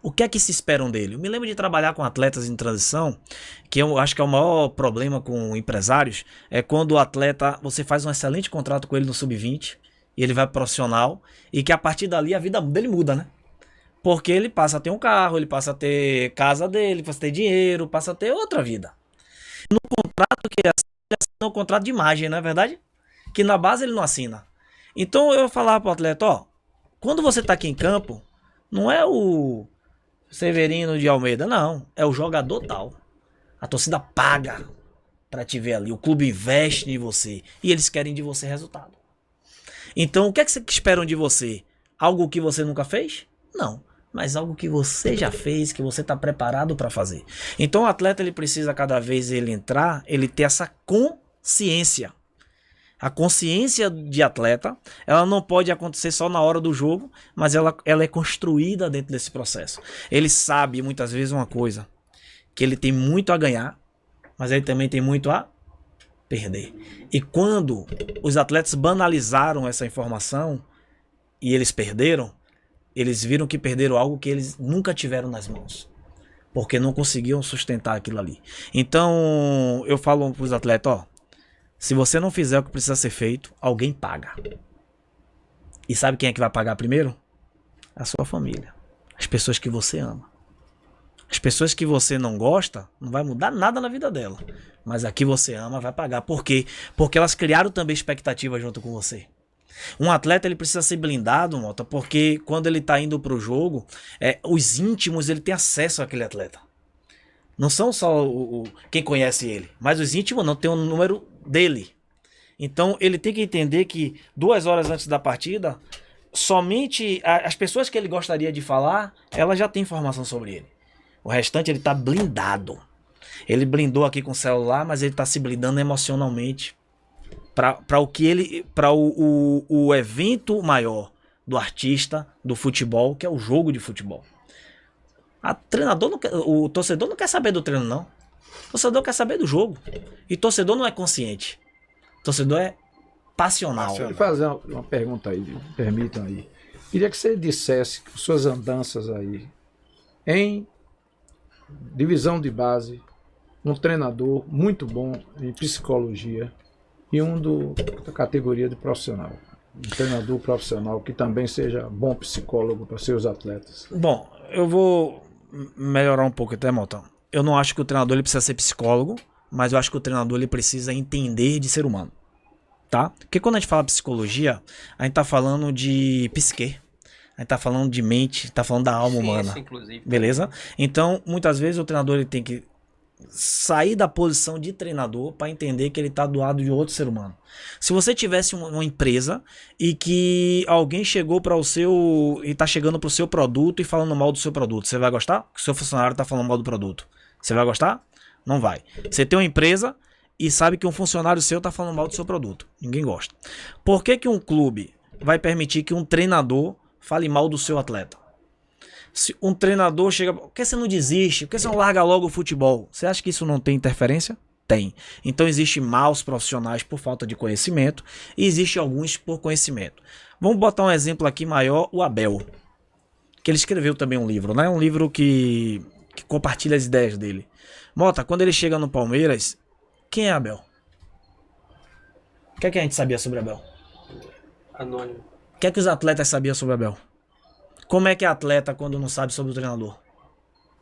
O que é que se esperam dele? Eu me lembro de trabalhar com atletas em transição, que eu acho que é o maior problema com empresários, é quando o atleta, você faz um excelente contrato com ele no sub-20, e ele vai pro profissional, e que a partir dali a vida dele muda, né? Porque ele passa a ter um carro, ele passa a ter casa dele, passa a ter dinheiro, passa a ter outra vida. No contrato que ele assina, é um contrato de imagem, não é verdade? Que na base ele não assina. Então eu falava pro atleta, ó, quando você tá aqui em campo, não é o Severino de Almeida, não, é o jogador tal. A torcida paga pra te ver ali, o clube investe em você e eles querem de você resultado. Então o que é que esperam de você? Algo que você nunca fez? Não, mas algo que você já fez, que você tá preparado para fazer. Então o atleta ele precisa cada vez ele entrar, ele ter essa consciência. A consciência de atleta, ela não pode acontecer só na hora do jogo, mas ela é construída dentro desse processo. Ele sabe muitas vezes uma coisa, que ele tem muito a ganhar, mas ele também tem muito a perder. E quando os atletas banalizaram essa informação e eles perderam, eles viram que perderam algo que eles nunca tiveram nas mãos, porque não conseguiam sustentar aquilo ali. Então eu falo para os atletas, ó, se você não fizer o que precisa ser feito, alguém paga. E sabe quem é que vai pagar primeiro? A sua família. As pessoas que você ama. As pessoas que você não gosta, não vai mudar nada na vida dela. Mas a que você ama vai pagar. Por quê? Porque elas criaram também expectativa junto com você. Um atleta ele precisa ser blindado, Mota, porque quando ele está indo para o jogo, os íntimos ele tem acesso àquele atleta. Não são só quem conhece ele, mas os íntimos não tem o número dele. Então ele tem que entender que 2 horas antes da partida, somente as pessoas que ele gostaria de falar, elas já têm informação sobre ele. O restante ele está blindado. Ele blindou aqui com o celular, mas ele está se blindando emocionalmente para o evento maior do artista, do futebol, que é o jogo de futebol. O torcedor não quer saber do treino, não. O torcedor quer saber do jogo. E torcedor não é consciente. O torcedor é passional. Vou fazer uma pergunta aí, me permitam aí. Queria que você dissesse suas andanças aí. Em divisão de base, um treinador muito bom em psicologia e da categoria de profissional. Um treinador profissional que também seja bom psicólogo para seus atletas. Bom, eu vou melhorar um pouco até, Motão. Eu não acho que o treinador ele precisa ser psicólogo, mas eu acho que o treinador ele precisa entender de ser humano, tá? Porque quando a gente fala psicologia, a gente tá falando de psique, a gente tá falando de mente, tá falando da alma humana, inclusive. Beleza? Então, muitas vezes o treinador ele tem que sair da posição de treinador para entender que ele tá do lado de outro ser humano. Se você tivesse uma empresa e que alguém chegou para o seu e tá chegando pro seu produto e falando mal do seu produto, você vai gostar? Que o seu funcionário tá falando mal do produto. Você vai gostar? Não vai. Você tem uma empresa e sabe que um funcionário seu tá falando mal do seu produto. Ninguém gosta. Por que um clube vai permitir que um treinador fale mal do seu atleta? Se um treinador chega... Por que você não desiste? Por que você não larga logo o futebol? Você acha que isso não tem interferência? Tem. Então existe maus profissionais por falta de conhecimento e existe alguns por conhecimento. Vamos botar um exemplo aqui maior, o Abel, que ele escreveu também um livro, né? Um livro que compartilha as ideias dele. Mota, quando ele chega no Palmeiras, quem é Abel? O que é que a gente sabia sobre Abel? Anônimo. O que é que os atletas sabiam sobre Abel? Como é que é atleta quando não sabe sobre o treinador?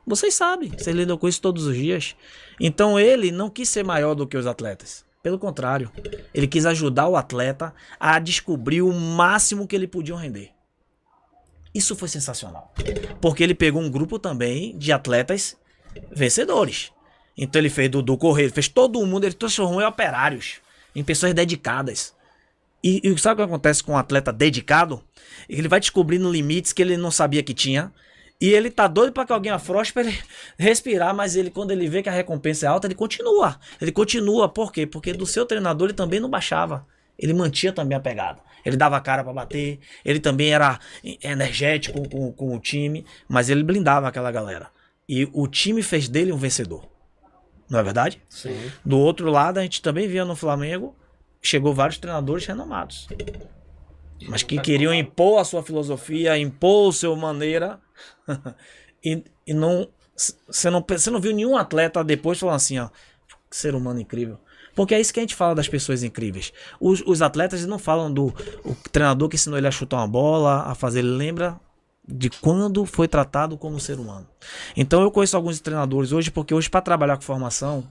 Vocês sabem, vocês lidam com isso todos os dias. Então ele não quis ser maior do que os atletas. Pelo contrário, ele quis ajudar o atleta a descobrir o máximo que ele podia render. Isso foi sensacional. Porque ele pegou um grupo também de atletas vencedores. Então ele fez do Correio, fez todo mundo, ele transformou em operários, em pessoas dedicadas. E sabe o que acontece com um atleta dedicado? Ele vai descobrindo limites que ele não sabia que tinha. E ele tá doido para que alguém afrouxe para ele respirar, mas ele, quando ele vê que a recompensa é alta, ele continua. Ele continua, por quê? Porque do seu treinador ele também não baixava. Ele mantinha também a pegada. Ele dava a cara para bater, ele também era energético com o time, mas ele blindava aquela galera. E o time fez dele um vencedor. Não é verdade? Sim. Do outro lado, a gente também via no Flamengo, chegou vários treinadores renomados. Mas que queriam impor a sua filosofia, impor a sua maneira. e não, você não viu nenhum atleta depois falando assim, ó, que ser humano incrível. Porque é isso que a gente fala das pessoas incríveis. Os atletas não falam do o treinador que ensinou ele a chutar uma bola, a fazer. Ele lembra de quando foi tratado como ser humano. Então eu conheço alguns treinadores hoje, porque hoje para trabalhar com formação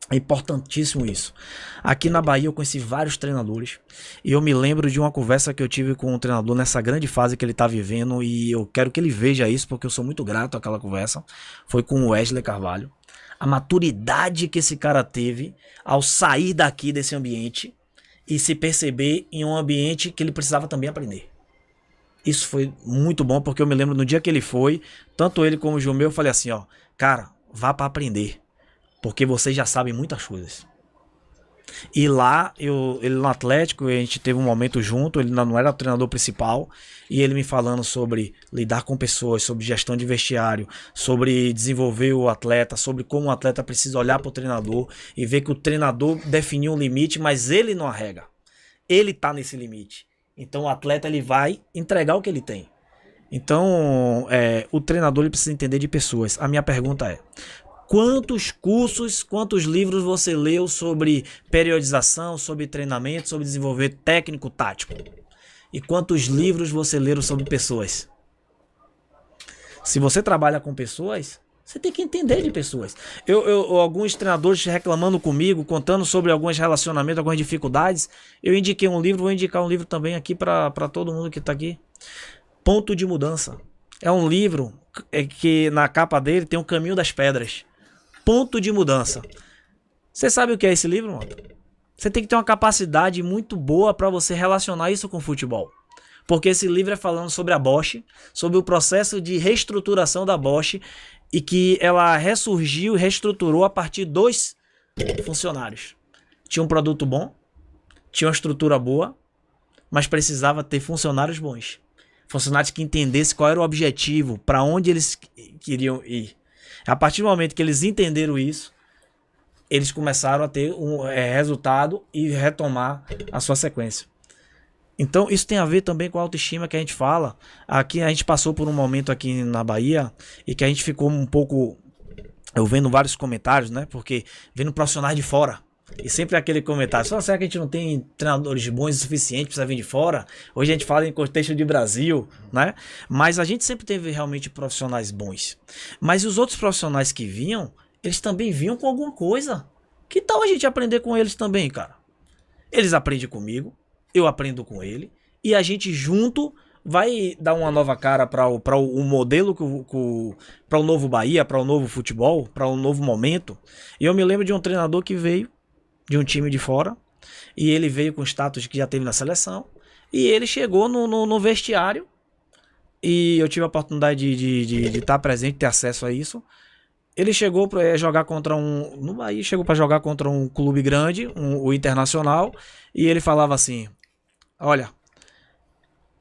é importantíssimo isso. Aqui na Bahia eu conheci vários treinadores e eu me lembro de uma conversa que eu tive com um treinador nessa grande fase que ele está vivendo, e eu quero que ele veja isso porque eu sou muito grato àquela conversa. Foi com o Wesley Carvalho. A maturidade que esse cara teve ao sair daqui desse ambiente e se perceber em um ambiente que ele precisava também aprender. Isso foi muito bom, porque eu me lembro no dia que ele foi, tanto ele como o Jumeu, eu falei assim, ó, cara, vá para aprender, porque vocês já sabem muitas coisas. E lá, ele no Atlético, a gente teve um momento junto, ele não era o treinador principal, e ele me falando sobre lidar com pessoas, sobre gestão de vestiário, sobre desenvolver o atleta, sobre como o atleta precisa olhar para o treinador e ver que o treinador definiu um limite, mas ele não arrega. Ele tá nesse limite. Então o atleta ele vai entregar o que ele tem. Então o treinador ele precisa entender de pessoas. A minha pergunta é: quantos cursos, quantos livros você leu sobre periodização, sobre treinamento, sobre desenvolver técnico tático? E quantos livros você leu sobre pessoas? Se você trabalha com pessoas, você tem que entender de pessoas. Alguns treinadores reclamando comigo, contando sobre alguns relacionamentos, algumas dificuldades. Eu indiquei um livro, vou indicar um livro também aqui para todo mundo que está aqui. Ponto de Mudança. É um livro que na capa dele tem o Caminho das Pedras. Ponto de Mudança. Você sabe o que é esse livro, mano? Você tem que ter uma capacidade muito boa para você relacionar isso com o futebol. Porque esse livro é falando sobre a Bosch, sobre o processo de reestruturação da Bosch, e que ela ressurgiu e reestruturou a partir de 2 funcionários. Tinha um produto bom, tinha uma estrutura boa, mas precisava ter funcionários bons. Funcionários que entendessem qual era o objetivo, para onde eles queriam ir. A partir do momento que eles entenderam isso, eles começaram a ter um resultado e retomar a sua sequência. Então isso tem a ver também com a autoestima que a gente fala. Aqui a gente passou por um momento aqui na Bahia e que a gente ficou um pouco, eu vendo vários comentários, né? Porque vendo profissionais de fora. E sempre aquele comentário, só será que a gente não tem treinadores bons o suficiente, precisa vir de fora? Hoje a gente fala em contexto de Brasil, né? Mas a gente sempre teve realmente profissionais bons. Mas os outros profissionais que vinham, eles também vinham com alguma coisa. Que tal a gente aprender com eles também, cara? Eles aprendem comigo, eu aprendo com ele, e a gente junto vai dar uma nova cara para o modelo, para o novo Bahia, para o novo futebol, para o novo momento. E eu me lembro de um treinador que veio de um time de fora, e ele veio com o status que já teve na seleção, e ele chegou no vestiário, e eu tive a oportunidade de estar presente, ter acesso a isso. Ele chegou para jogar contra no Bahia, chegou para jogar contra um clube grande, o Internacional, e ele falava assim: olha,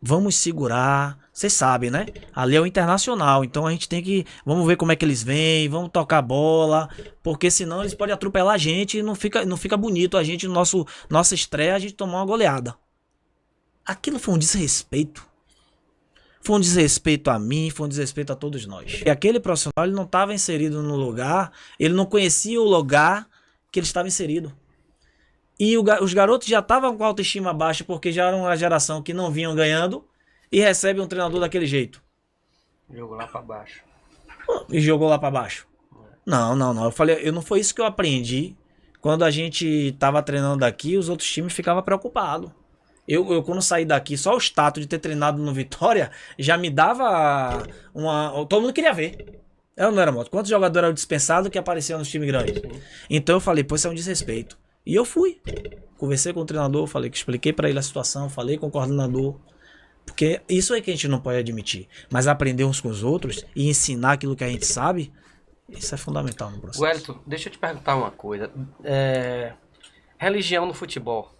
vamos segurar, Vocês sabem, né? Ali é o Internacional, então a gente tem que... Vamos ver como é que eles vêm, vamos tocar bola, porque senão eles podem atropelar a gente e não fica bonito a gente, nossa estreia, a gente tomar uma goleada. Aquilo foi um desrespeito. Foi um desrespeito a mim, foi um desrespeito a todos nós. E aquele profissional, ele não estava inserido no lugar, ele não conhecia o lugar que ele estava inserido. E os garotos já estavam com a autoestima baixa, porque já eram uma geração que não vinham ganhando, e recebe um treinador daquele jeito. Jogou lá pra baixo. E jogou lá pra baixo. Não. Eu falei, não foi isso que eu aprendi. Quando a gente tava treinando daqui, os outros times ficavam preocupados. Eu quando saí daqui, só o status de ter treinado no Vitória já me dava uma... Todo mundo queria ver. Eu não era moto. Quantos jogadores eram dispensados que apareciam nos times grandes? Então eu falei, pô, isso é um desrespeito. E eu fui. Conversei com o treinador, expliquei pra ele a situação, falei com o coordenador. Porque isso é que a gente não pode admitir. Mas aprender uns com os outros e ensinar aquilo que a gente sabe, isso é fundamental no processo. Wellington, deixa eu te perguntar uma coisa. Religião no futebol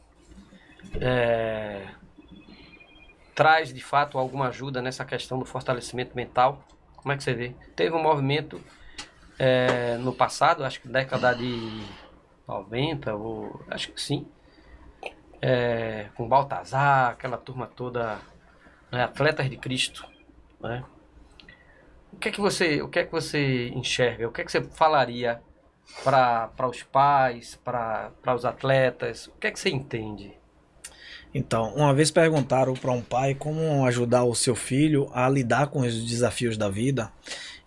traz de fato alguma ajuda nessa questão do fortalecimento mental? Como é que você vê? Teve um movimento no passado, acho que década de 90, ou acho que sim, com Baltazar, aquela turma toda, né, Atletas de Cristo, né? O que é que você enxerga? O que é que você falaria para os pais, para os atletas? O que é que você entende? Então, uma vez perguntaram para um pai como ajudar o seu filho a lidar com os desafios da vida,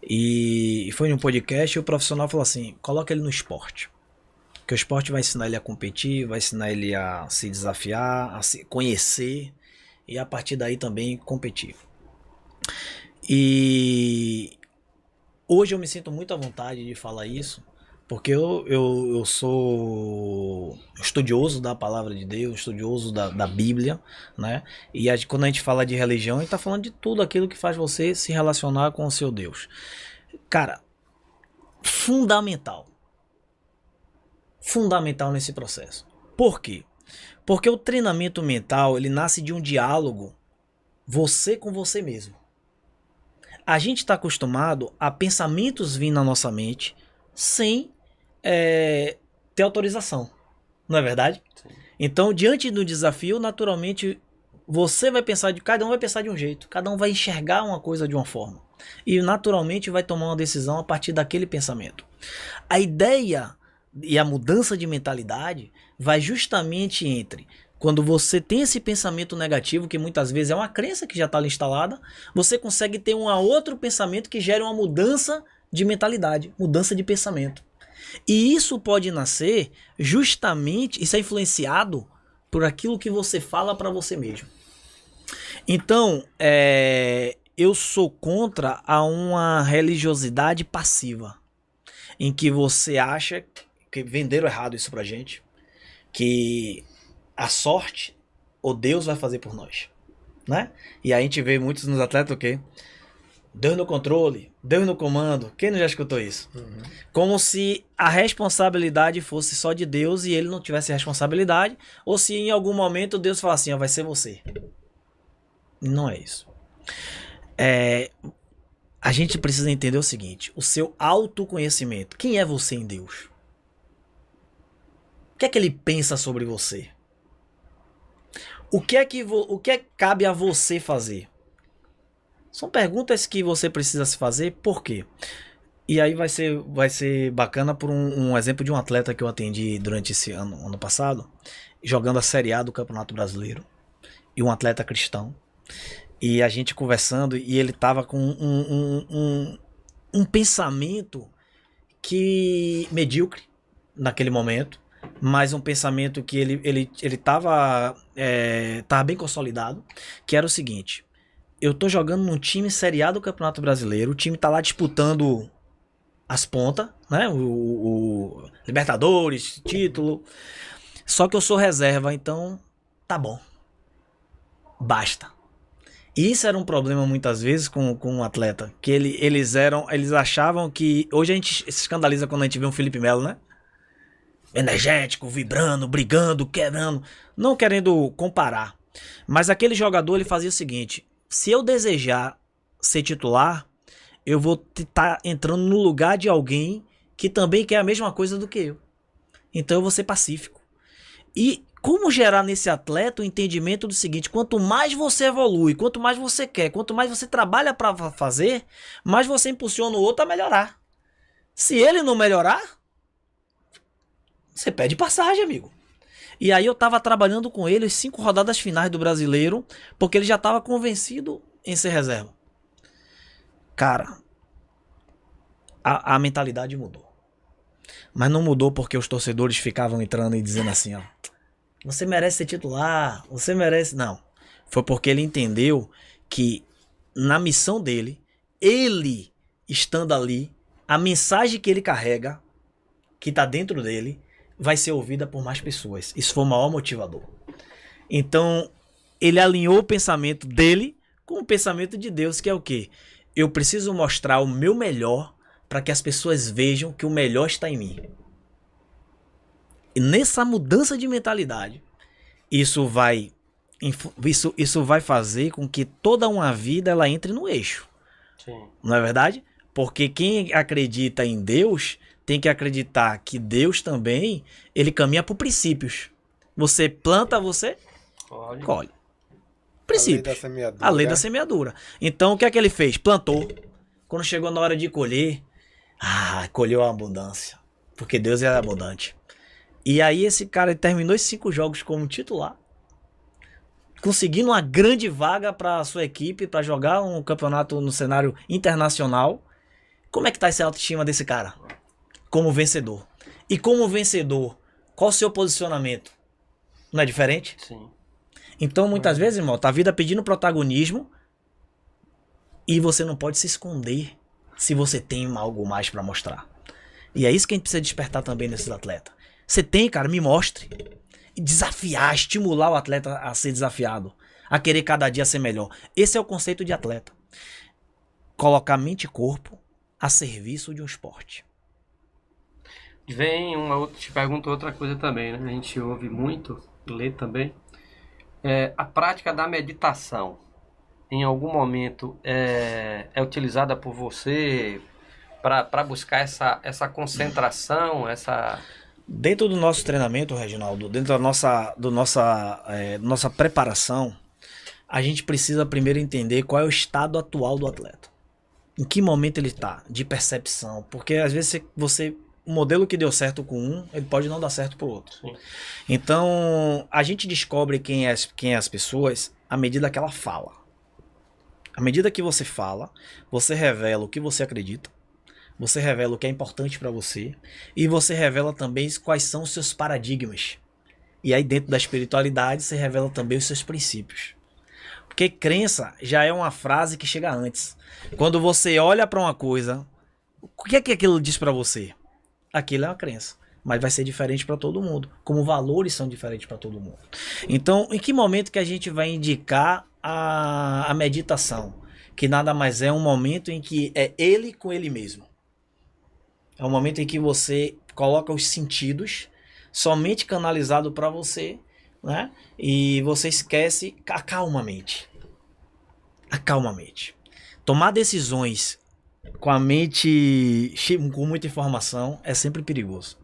e foi num podcast e o profissional falou assim, coloca ele no esporte. Porque o esporte vai ensinar ele a competir, vai ensinar ele a se desafiar, a se conhecer e a partir daí também competir. E hoje eu me sinto muito à vontade de falar isso, porque eu sou estudioso da palavra de Deus, estudioso da Bíblia, né? E quando a gente fala de religião, a gente está falando de tudo aquilo que faz você se relacionar com o seu Deus. Cara, fundamental nesse processo. Por quê? Porque o treinamento mental, ele nasce de um diálogo você com você mesmo. A gente está acostumado a pensamentos vir na nossa mente sem ter autorização. Não é verdade? Sim. Então, diante do desafio, naturalmente, você vai pensar cada um vai pensar de um jeito. Cada um vai enxergar uma coisa de uma forma. E, naturalmente, vai tomar uma decisão a partir daquele pensamento. A ideia e a mudança de mentalidade vai justamente entre quando você tem esse pensamento negativo, que muitas vezes é uma crença que já está ali instalada, você consegue ter um outro pensamento que gera uma mudança de mentalidade, mudança de pensamento. E isso pode nascer justamente, isso é influenciado por aquilo que você fala para você mesmo. Então, eu sou contra a uma religiosidade passiva, em que você acha que venderam errado isso pra gente, que a sorte ou Deus vai fazer por nós, né? E a gente vê muitos nos atletas o quê? Deus no controle, Deus no comando. Quem não já escutou isso? Uhum. Como se a responsabilidade fosse só de Deus e ele não tivesse responsabilidade, ou se em algum momento Deus fala assim, vai ser você. Não é isso. A gente precisa entender o seguinte, o seu autoconhecimento. Quem é você em Deus? O que é que ele pensa sobre você? O que é que cabe a você fazer? São perguntas que você precisa se fazer, por quê? E aí vai ser bacana por um exemplo de um atleta que eu atendi durante esse ano passado, jogando a Série A do Campeonato Brasileiro, e um atleta cristão, e a gente conversando, e ele tava com um pensamento medíocre naquele momento, mas um pensamento que ele tava bem consolidado, que era o seguinte: eu tô jogando num time Série A do Campeonato Brasileiro, o time tá lá disputando as pontas, né? O Libertadores, título. Só que eu sou reserva, então tá bom. Basta. E isso era um problema muitas vezes com um atleta, que eles achavam que... Hoje a gente se escandaliza quando a gente vê um Felipe Melo, né? Energético, vibrando, brigando, querendo, não querendo comparar. Mas aquele jogador, ele fazia o seguinte: se eu desejar ser titular, eu vou estar entrando no lugar de alguém que também quer a mesma coisa do que eu. Então eu vou ser pacífico. E como gerar nesse atleta o entendimento do seguinte: quanto mais você evolui, quanto mais você quer, quanto mais você trabalha para fazer, mais você impulsiona o outro a melhorar. Se ele não melhorar, você pede passagem, amigo. E aí eu tava trabalhando com ele as 5 rodadas finais do Brasileiro, porque ele já tava convencido em ser reserva. Cara, a mentalidade mudou. Mas não mudou porque os torcedores ficavam entrando e dizendo assim, ó: você merece ser titular, você merece... Não. Foi porque ele entendeu que na missão dele, ele estando ali, a mensagem que ele carrega, que tá dentro dele, vai ser ouvida por mais pessoas. Isso foi o maior motivador. Então, ele alinhou o pensamento dele com o pensamento de Deus, que é o quê? Eu preciso mostrar o meu melhor para que as pessoas vejam que o melhor está em mim. E nessa mudança de mentalidade, isso vai fazer com que toda uma vida ela entre no eixo. Sim. Não é verdade? Porque quem acredita em Deus tem que acreditar que Deus também, ele caminha por princípios. Você planta, você colhe. Princípios. A lei da semeadura. Então, o que é que ele fez? Plantou. Quando chegou na hora de colher, colheu a abundância. Porque Deus é abundante. E aí esse cara terminou os 5 jogos como titular, conseguindo uma grande vaga para a sua equipe, para jogar um campeonato no cenário internacional. Como é que tá essa autoestima desse cara? Como vencedor. E como vencedor, qual o seu posicionamento? Não é diferente? Sim. Então, muitas vezes, irmão, tá a vida pedindo protagonismo e você não pode se esconder se você tem algo mais para mostrar. E é isso que a gente precisa despertar também nesses atletas. Você tem, cara, me mostre. E desafiar, estimular o atleta a ser desafiado, a querer cada dia ser melhor. Esse é o conceito de atleta. Colocar mente e corpo a serviço de um esporte. Vem uma outra, te pergunto outra coisa também, né? A gente ouve muito, lê também. A prática da meditação, em algum momento, é utilizada por você para buscar essa concentração, essa... Dentro do nosso treinamento, Reginaldo, dentro da nossa preparação, a gente precisa primeiro entender qual é o estado atual do atleta. Em que momento ele está, de percepção. Porque às vezes o modelo que deu certo com um, ele pode não dar certo para o outro. Sim. Então, a gente descobre quem é as pessoas à medida que ela fala. À medida que você fala, você revela o que você acredita, você revela o que é importante para você e você revela também quais são os seus paradigmas. E aí dentro da espiritualidade você revela também os seus princípios. Porque crença já é uma frase que chega antes. Quando você olha para uma coisa, o que é que aquilo diz para você? Aquilo é uma crença, mas vai ser diferente para todo mundo, como valores são diferentes para todo mundo. Então, em que momento que a gente vai indicar a meditação? Que nada mais é um momento em que é ele com ele mesmo. É um momento em que você coloca os sentidos somente canalizado para você, né? E você esquece, acalma a mente. Acalma a mente. Tomar decisões com a mente com muita informação é sempre perigoso.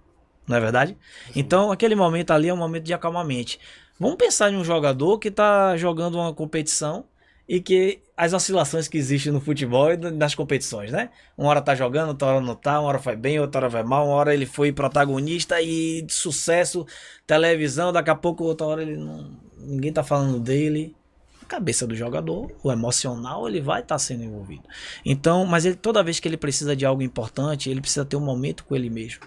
Não é verdade? Sim. Então, aquele momento ali é um momento de acalmar a mente. Vamos pensar em um jogador que está jogando uma competição e que as oscilações que existem no futebol e nas competições, né? Uma hora tá jogando, outra hora não tá, uma hora vai bem, outra hora vai mal, uma hora ele foi protagonista e de sucesso, televisão, daqui a pouco outra hora ele não, ninguém tá falando dele. A cabeça do jogador, o emocional, ele vai estar sendo envolvido. Então, mas ele, toda vez que ele precisa de algo importante, ele precisa ter um momento com ele mesmo.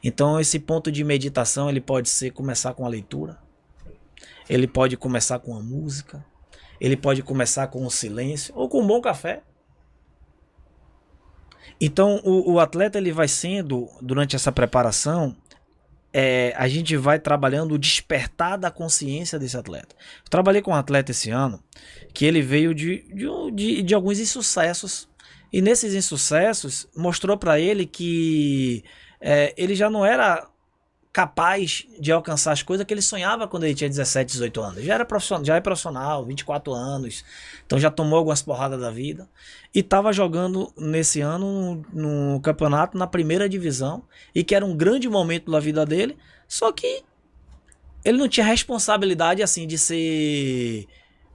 Então, esse ponto de meditação, ele pode ser começar com a leitura, ele pode começar com a música, ele pode começar com o silêncio ou com um bom café. Então, o atleta ele vai sendo, durante essa preparação, a gente vai trabalhando o despertar da consciência desse atleta. Eu trabalhei com um atleta esse ano que ele veio de alguns insucessos. E nesses insucessos mostrou para ele que ele já não era capaz de alcançar as coisas que ele sonhava quando ele tinha 17, 18 anos. Já é profissional, 24 anos, então já tomou algumas porradas da vida. E estava jogando nesse ano no campeonato na primeira divisão, e que era um grande momento da vida dele, só que ele não tinha responsabilidade assim de ser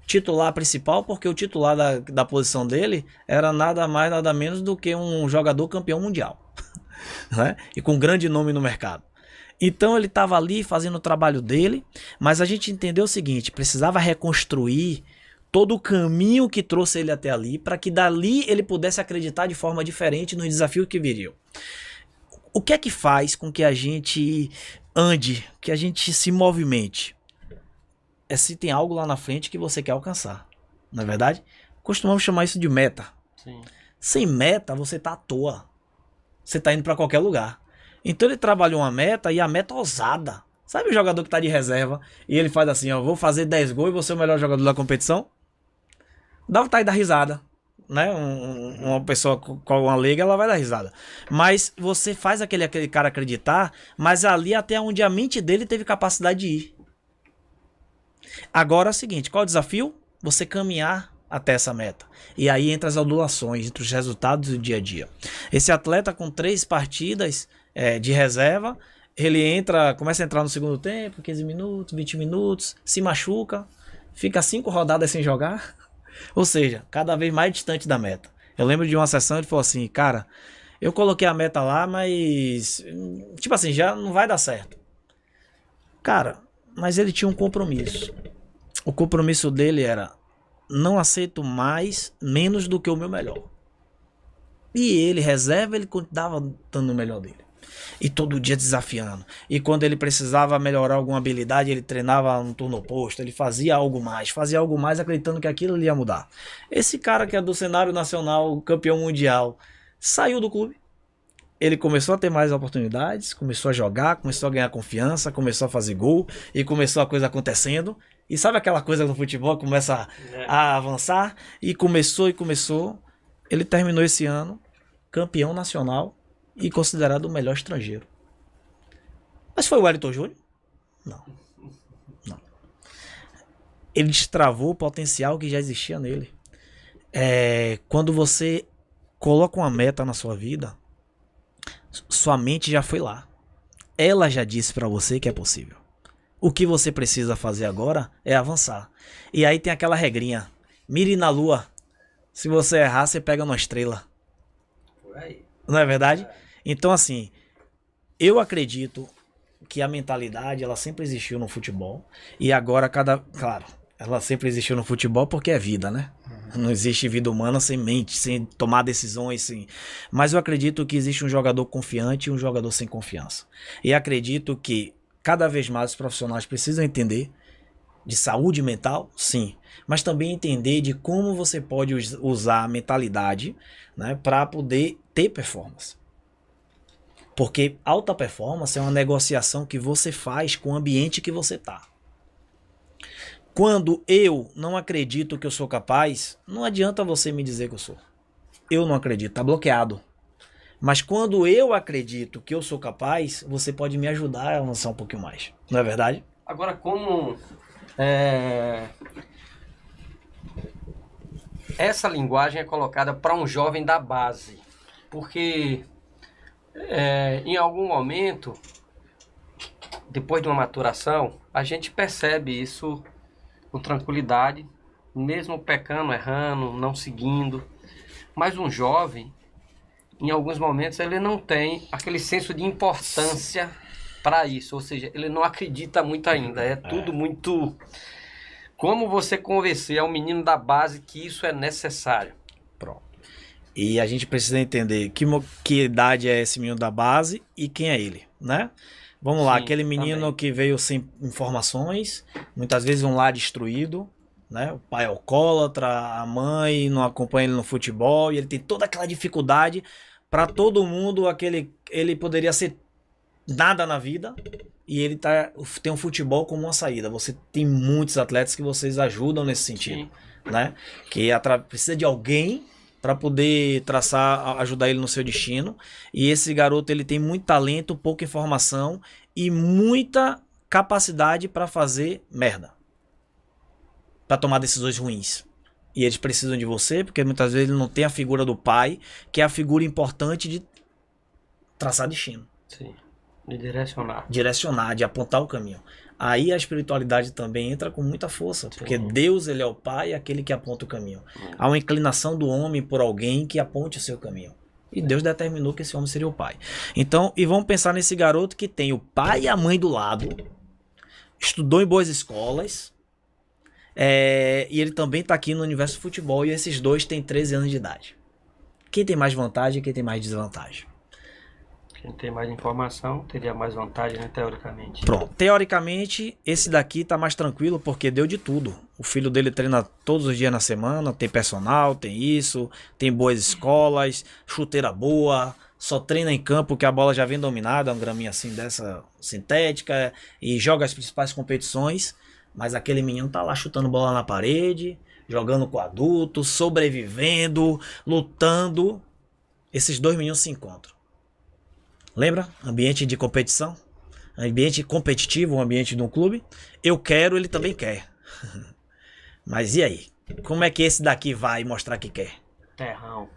titular principal, porque o titular da posição dele era nada mais, nada menos do que um jogador campeão mundial, né? E com grande nome no mercado. Então ele estava ali fazendo o trabalho dele, mas a gente entendeu o seguinte: precisava reconstruir todo o caminho que trouxe ele até ali, para que dali ele pudesse acreditar de forma diferente nos desafios que viriam. O que é que faz com que a gente ande, que a gente se movimente? É se tem algo lá na frente que você quer alcançar, não é verdade? Costumamos chamar isso de meta. Sim. Sem meta, você tá à toa. Você tá indo para qualquer lugar. Então ele trabalhou uma meta, e a meta ousada. Sabe o jogador que tá de reserva e ele faz assim, ó, vou fazer 10 gols e vou ser o melhor jogador da competição? Dá vontade de dar risada, né? Uma pessoa com uma leiga, ela vai dar risada. Mas você faz aquele cara acreditar, mas ali até onde a mente dele teve capacidade de ir. Agora é o seguinte, qual é o desafio? Você caminhar até essa meta. E aí entra as ondulações, entre os resultados do dia a dia. Esse atleta com 3 partidas de reserva, ele começa a entrar no segundo tempo, 15 minutos, 20 minutos, se machuca, fica 5 rodadas sem jogar, ou seja, cada vez mais distante da meta. Eu lembro de uma sessão, ele falou assim, cara, eu coloquei a meta lá, mas tipo assim, já não vai dar certo. Cara, mas ele tinha um compromisso. O compromisso dele era: não aceito menos do que o meu melhor. E ele, reserva, ele continuava dando o melhor dele. E todo dia desafiando. E quando ele precisava melhorar alguma habilidade, ele treinava no turno oposto, ele fazia algo mais, acreditando que aquilo ia mudar. Esse cara que é do cenário nacional, campeão mundial, saiu do clube. Ele começou a ter mais oportunidades, começou a jogar, começou a ganhar confiança, começou a fazer gol, e começou a coisa acontecendo. E sabe aquela coisa no futebol que começa a avançar? E começou. Ele terminou esse ano campeão nacional e considerado o melhor estrangeiro. Mas foi o Wellington Júnior? Não. Ele destravou o potencial que já existia nele. Quando você coloca uma meta na sua vida, sua mente já foi lá. Ela já disse pra você que é possível. O que você precisa fazer agora é avançar. E aí tem aquela regrinha: mire na lua. Se você errar, você pega uma estrela. Não é verdade? Então, assim, eu acredito que a mentalidade, ela sempre existiu no futebol. E agora claro, ela sempre existiu no futebol porque é vida, né? Não existe vida humana sem mente, sem tomar decisões, sem... Mas eu acredito que existe um jogador confiante e um jogador sem confiança. E acredito que cada vez mais os profissionais precisam entender de saúde mental, sim, mas também entender de como você pode usar a mentalidade, né, para poder ter performance. Porque alta performance é uma negociação que você faz com o ambiente que você está. Quando eu não acredito que eu sou capaz, não adianta você me dizer que eu sou. Eu não acredito, tá bloqueado. Mas quando eu acredito que eu sou capaz, você pode me ajudar a avançar um pouquinho mais. Não é verdade? Agora, como essa linguagem é colocada para um jovem da base? Porque em algum momento, depois de uma maturação, a gente percebe isso com tranquilidade, mesmo pecando, errando, não seguindo. Mas um jovem, em alguns momentos, ele não tem aquele senso de importância para isso, ou seja, ele não acredita muito ainda, é tudo muito... Como você convencer ao menino da base que isso é necessário? Pronto. E a gente precisa entender que idade é esse menino da base e quem é ele, né? Vamos lá, aquele menino também que veio sem informações, muitas vezes um lar destruído, né? O pai é alcoólatra, a mãe não acompanha ele no futebol, e ele tem toda aquela dificuldade. Para todo mundo, ele poderia ser nada na vida, e ele tem um futebol como uma saída. Você tem muitos atletas que vocês ajudam nesse sentido, né? Que precisa de alguém para poder ajudar ele no seu destino. E esse garoto, ele tem muito talento, pouca informação, e muita capacidade para fazer merda, para tomar decisões ruins. E eles precisam de você, porque muitas vezes ele não tem a figura do pai, que é a figura importante de traçar destino. Sim. De direcionar. Direcionar, de apontar o caminho. Aí a espiritualidade também entra com muita força, porque Deus, ele é o pai, aquele que aponta o caminho. Há uma inclinação do homem por alguém que aponte o seu caminho. E Deus determinou que esse homem seria o pai. Então, e vamos pensar nesse garoto que tem o pai e a mãe do lado, estudou em boas escolas, e ele também está aqui no universo do futebol, e esses dois têm 13 anos de idade. Quem tem mais vantagem e quem tem mais desvantagem? Quem tem mais informação teria mais vantagem, né, teoricamente. Pronto. Teoricamente, esse daqui tá mais tranquilo porque deu de tudo. O filho dele treina todos os dias na semana, tem personal, tem isso, tem boas escolas, chuteira boa, só treina em campo que a bola já vem dominada, uma graminha assim dessa sintética, e joga as principais competições. Mas aquele menino tá lá chutando bola na parede, jogando com adultos, sobrevivendo, lutando. Esses dois meninos se encontram. Lembra? Ambiente de competição. Ambiente competitivo, um ambiente de um clube. Eu quero, ele também quer. Mas e aí? Como é que esse daqui vai mostrar que quer? Terrão.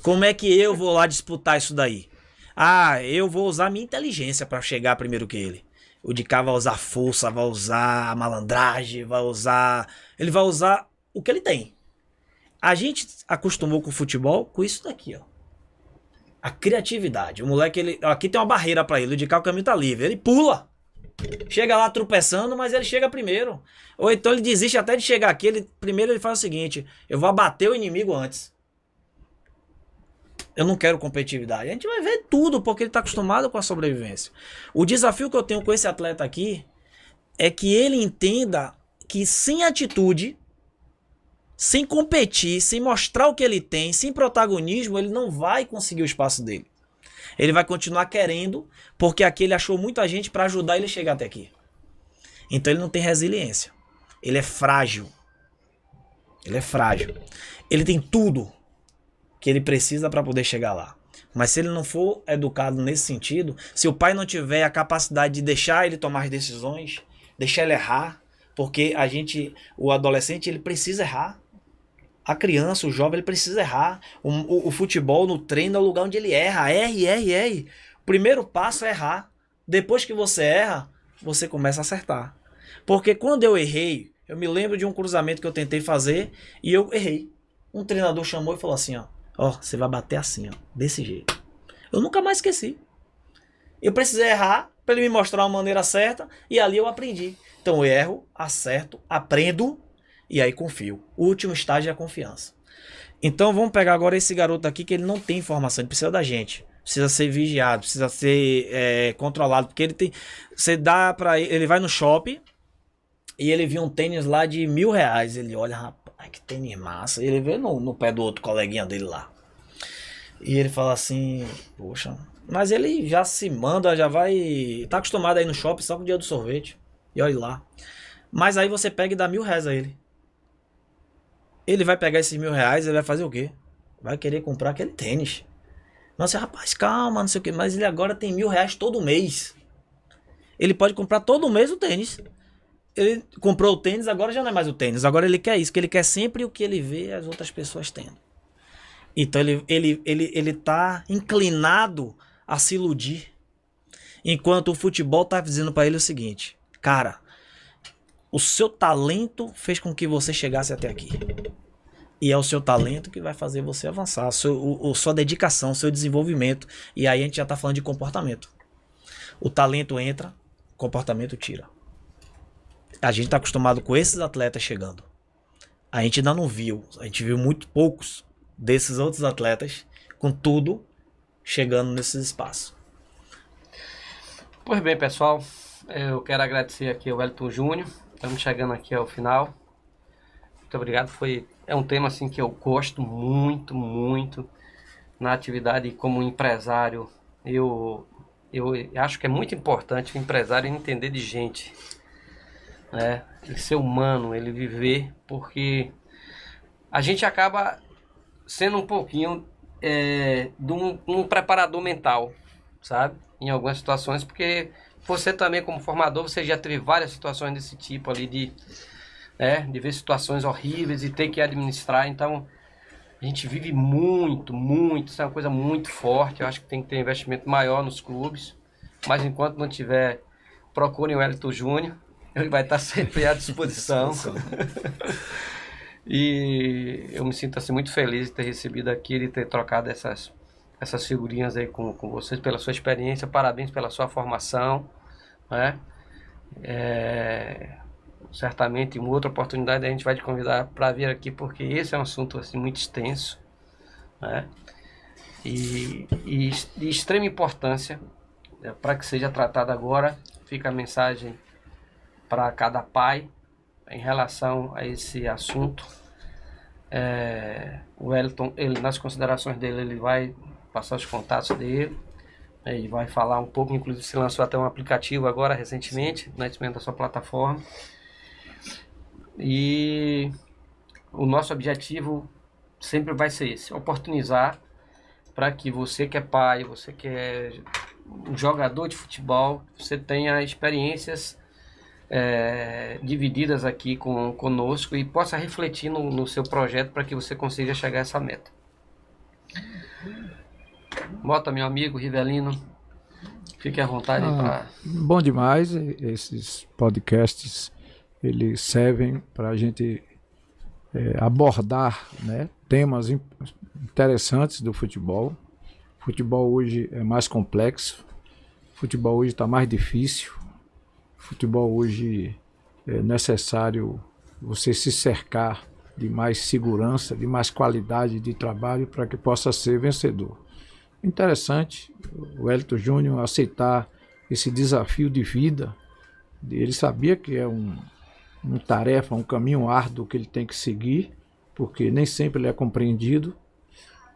Como é que eu vou lá disputar isso daí? Eu vou usar minha inteligência para chegar primeiro que ele. O de cá vai usar força, vai usar a malandragem, vai usar... Ele vai usar o que ele tem. A gente acostumou com o futebol com isso daqui, ó. A criatividade. O moleque, aqui tem uma barreira pra ele. O de cá o caminho tá livre. Ele pula. Chega lá tropeçando, mas ele chega primeiro. Ou então ele desiste até de chegar aqui. Primeiro ele faz o seguinte: eu vou abater o inimigo antes. Eu não quero competitividade. A gente vai ver tudo, porque ele tá acostumado com a sobrevivência. O desafio que eu tenho com esse atleta aqui é que ele entenda que sem atitude, sem competir, sem mostrar o que ele tem, sem protagonismo, ele não vai conseguir o espaço dele. Ele vai continuar querendo, porque aqui ele achou muita gente para ajudar ele a chegar até aqui. Então ele não tem resiliência. Ele é frágil. Ele é frágil. Ele tem tudo que ele precisa para poder chegar lá. Mas se ele não for educado nesse sentido, se o pai não tiver a capacidade de deixar ele tomar as decisões, deixar ele errar, porque o adolescente, ele precisa errar. A criança, o jovem, ele precisa errar. O futebol no treino é o lugar onde ele erra. Erre. O primeiro passo é errar. Depois que você erra, você começa a acertar. Porque quando eu errei, eu me lembro de um cruzamento que eu tentei fazer e eu errei. Um treinador chamou e falou assim, ó, você vai bater assim, ó, desse jeito. Eu nunca mais esqueci. Eu precisei errar para ele me mostrar uma maneira certa e ali eu aprendi. Então eu erro, acerto, aprendo e aí confio. O último estágio é a confiança. Então vamos pegar agora esse garoto aqui que ele não tem informação, ele precisa da gente. Precisa ser vigiado, precisa ser controlado, porque ele tem... Você dá para ele vai no shopping e ele viu um tênis lá de R$1.000. Ele olha, rapaz, que tênis massa. E ele vê no pé do outro coleguinha dele lá. E ele fala assim, poxa... Mas ele já se manda, já vai... Tá acostumado aí no shopping só com o dia do sorvete. E olha lá. Mas aí você pega e dá R$1.000 a ele. Ele vai pegar esses R$1.000 e vai fazer o quê? Vai querer comprar aquele tênis. Nossa, rapaz, calma, não sei o quê. Mas ele agora tem R$1.000 todo mês. Ele pode comprar todo mês o tênis. Ele comprou o tênis, agora já não é mais o tênis. Agora ele quer isso, que ele quer sempre o que ele vê as outras pessoas tendo. Então ele tá inclinado a se iludir. Enquanto o futebol tá dizendo para ele o seguinte: cara, o seu talento fez com que você chegasse até aqui. E é o seu talento que vai fazer você avançar. Sua dedicação, seu desenvolvimento. E aí a gente já tá falando de comportamento. O talento entra, o comportamento tira. A gente tá acostumado com esses atletas chegando. A gente ainda não viu. A gente viu muito poucos desses outros atletas com tudo chegando nesses espaços. Pois bem, pessoal, eu quero agradecer aqui ao Wellington Júnior. Estamos chegando aqui ao final. Muito obrigado. É um tema assim que eu gosto muito, muito. Na atividade como empresário, eu acho que é muito importante o empresário entender de gente, né? Ele ser humano, ele viver, porque a gente acaba sendo um pouquinho de um preparador mental, sabe? Em algumas situações, porque você também como formador, você já teve várias situações desse tipo ali de ver situações horríveis e ter que administrar. Então, a gente vive muito, isso é uma coisa muito forte. Eu acho que tem que ter investimento maior nos clubes. Mas enquanto não tiver, procurem o Wellington Júnior. Ele vai estar sempre à disposição. E eu me sinto assim, muito feliz de ter recebido aqui, de ter trocado essas figurinhas aí com vocês, pela sua experiência. Parabéns pela sua formação, né? Certamente, em outra oportunidade, a gente vai te convidar para vir aqui, porque esse é um assunto assim, muito extenso, né? E de extrema importância, para que seja tratado agora. Fica a mensagem para cada pai em relação a esse assunto. O Wellington, nas considerações dele, ele vai passar os contatos dele, e vai falar um pouco. Inclusive se lançou até um aplicativo agora recentemente, no nascimento da sua plataforma. E o nosso objetivo sempre vai ser esse: oportunizar para que você que é pai, você que é um jogador de futebol, você tenha experiências divididas aqui conosco e possa refletir no seu projeto para que você consiga chegar a essa meta. Mota, meu amigo Rivelino, fique à vontade para... Bom demais. Esses podcasts, eles servem para a gente abordar, né, temas interessantes do futebol. O futebol hoje é mais complexo, o futebol hoje está mais difícil. Futebol hoje é necessário você se cercar de mais segurança, de mais qualidade de trabalho para que possa ser vencedor. Interessante o Wellington Júnior aceitar esse desafio de vida. Ele sabia que é uma tarefa, um caminho árduo que ele tem que seguir, porque nem sempre ele é compreendido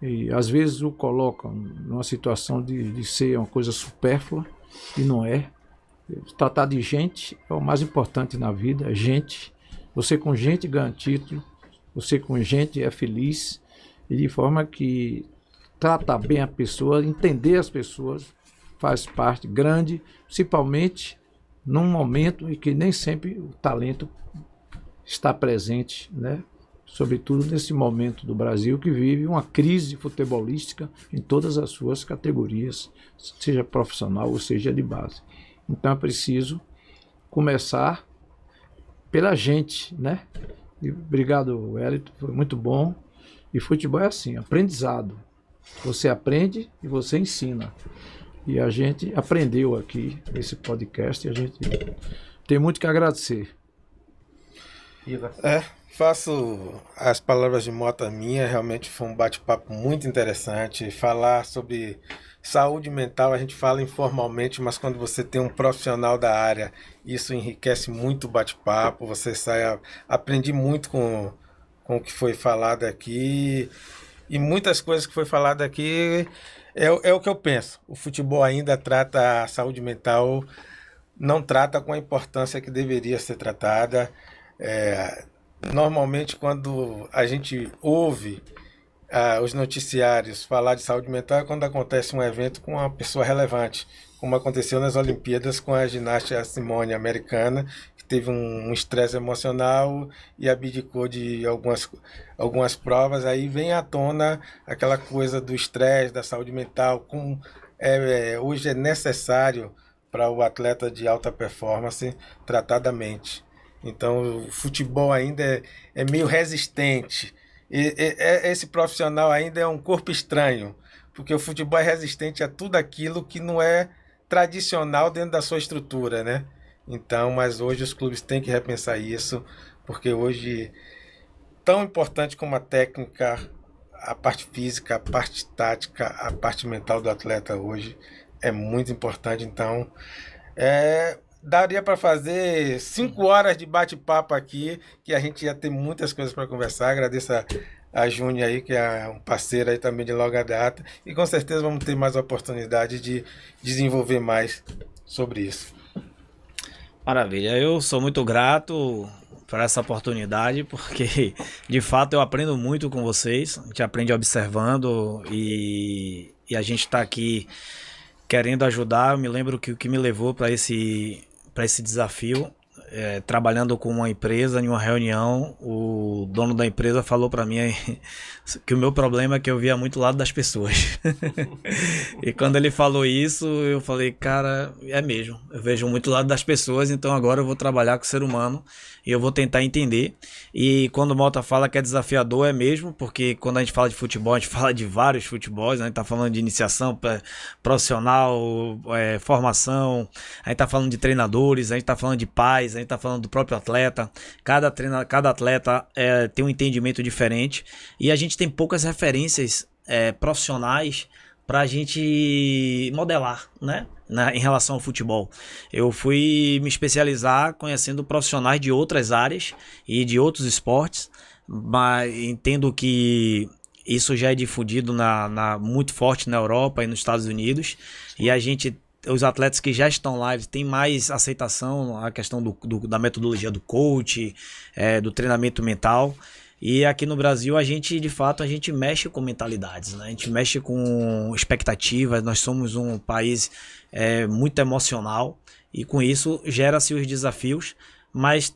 e às vezes o colocam numa situação de ser uma coisa supérflua e não é. Tratar de gente é o mais importante na vida, gente. Você com gente ganha título, você com gente é feliz, e de forma que tratar bem a pessoa, entender as pessoas, faz parte grande, principalmente num momento em que nem sempre o talento está presente, né? Sobretudo nesse momento do Brasil que vive uma crise futebolística em todas as suas categorias, seja profissional ou seja de base. Então é preciso começar pela gente, né? E obrigado, Wellington, foi muito bom. E futebol é assim, aprendizado. Você aprende e você ensina. E a gente aprendeu aqui nesse podcast e a gente tem muito que agradecer. Faço as palavras de Mota minha, realmente foi um bate-papo muito interessante. Falar sobre saúde mental a gente fala informalmente, mas quando você tem um profissional da área, isso enriquece muito o bate-papo. Você aprendi muito com o que foi falado aqui, e muitas coisas que foi falado aqui é o que eu penso. O futebol ainda trata a saúde mental, não trata com a importância que deveria ser tratada. Normalmente quando a gente ouve os noticiários falar de saúde mental é quando acontece um evento com uma pessoa relevante, como aconteceu nas Olimpíadas com a ginasta Simone americana, que teve um estresse emocional e abdicou de algumas provas. Aí vem à tona aquela coisa do estresse, da saúde mental. Hoje é necessário para o atleta de alta performance tratar da mente. Então o futebol ainda é meio resistente. Esse profissional ainda é um corpo estranho, porque o futebol é resistente a tudo aquilo que não é tradicional dentro da sua estrutura, né? Então, mas hoje os clubes têm que repensar isso, porque hoje, tão importante como a técnica, a parte física, a parte tática, a parte mental do atleta hoje é muito importante. Então, daria para fazer 5 horas de bate-papo aqui, que a gente ia ter muitas coisas para conversar. Agradeço a Júnior aí, que é um parceiro aí também de longa data, e com certeza vamos ter mais oportunidade de desenvolver mais sobre isso. Maravilha, eu sou muito grato por essa oportunidade, porque de fato eu aprendo muito com vocês, a gente aprende observando, e a gente está aqui querendo ajudar. Eu me lembro que o que me levou para esse desafio, trabalhando com uma empresa, em uma reunião, o dono da empresa falou para mim que o meu problema é que eu via muito o lado das pessoas. E quando ele falou isso, eu falei, cara, é mesmo, eu vejo muito o lado das pessoas, então agora eu vou trabalhar com o ser humano e eu vou tentar entender. E quando o Mota fala que é desafiador, é mesmo, porque quando a gente fala de futebol, a gente fala de vários futebols, né? A gente tá falando de iniciação profissional, formação, a gente tá falando de treinadores, a gente tá falando de pais, a gente tá falando do próprio atleta. Cada atleta tem um entendimento diferente e a gente tem poucas referências profissionais para a gente modelar, né? Em relação ao futebol. Eu fui me especializar conhecendo profissionais de outras áreas e de outros esportes, mas entendo que isso já é difundido muito forte na Europa e nos Estados Unidos, e os atletas que já estão lá, eles têm mais aceitação a questão da metodologia do coach, do treinamento mental. E aqui no Brasil, de fato, a gente mexe com mentalidades, né? A gente mexe com expectativas, nós somos um país muito emocional e com isso gera-se os desafios, mas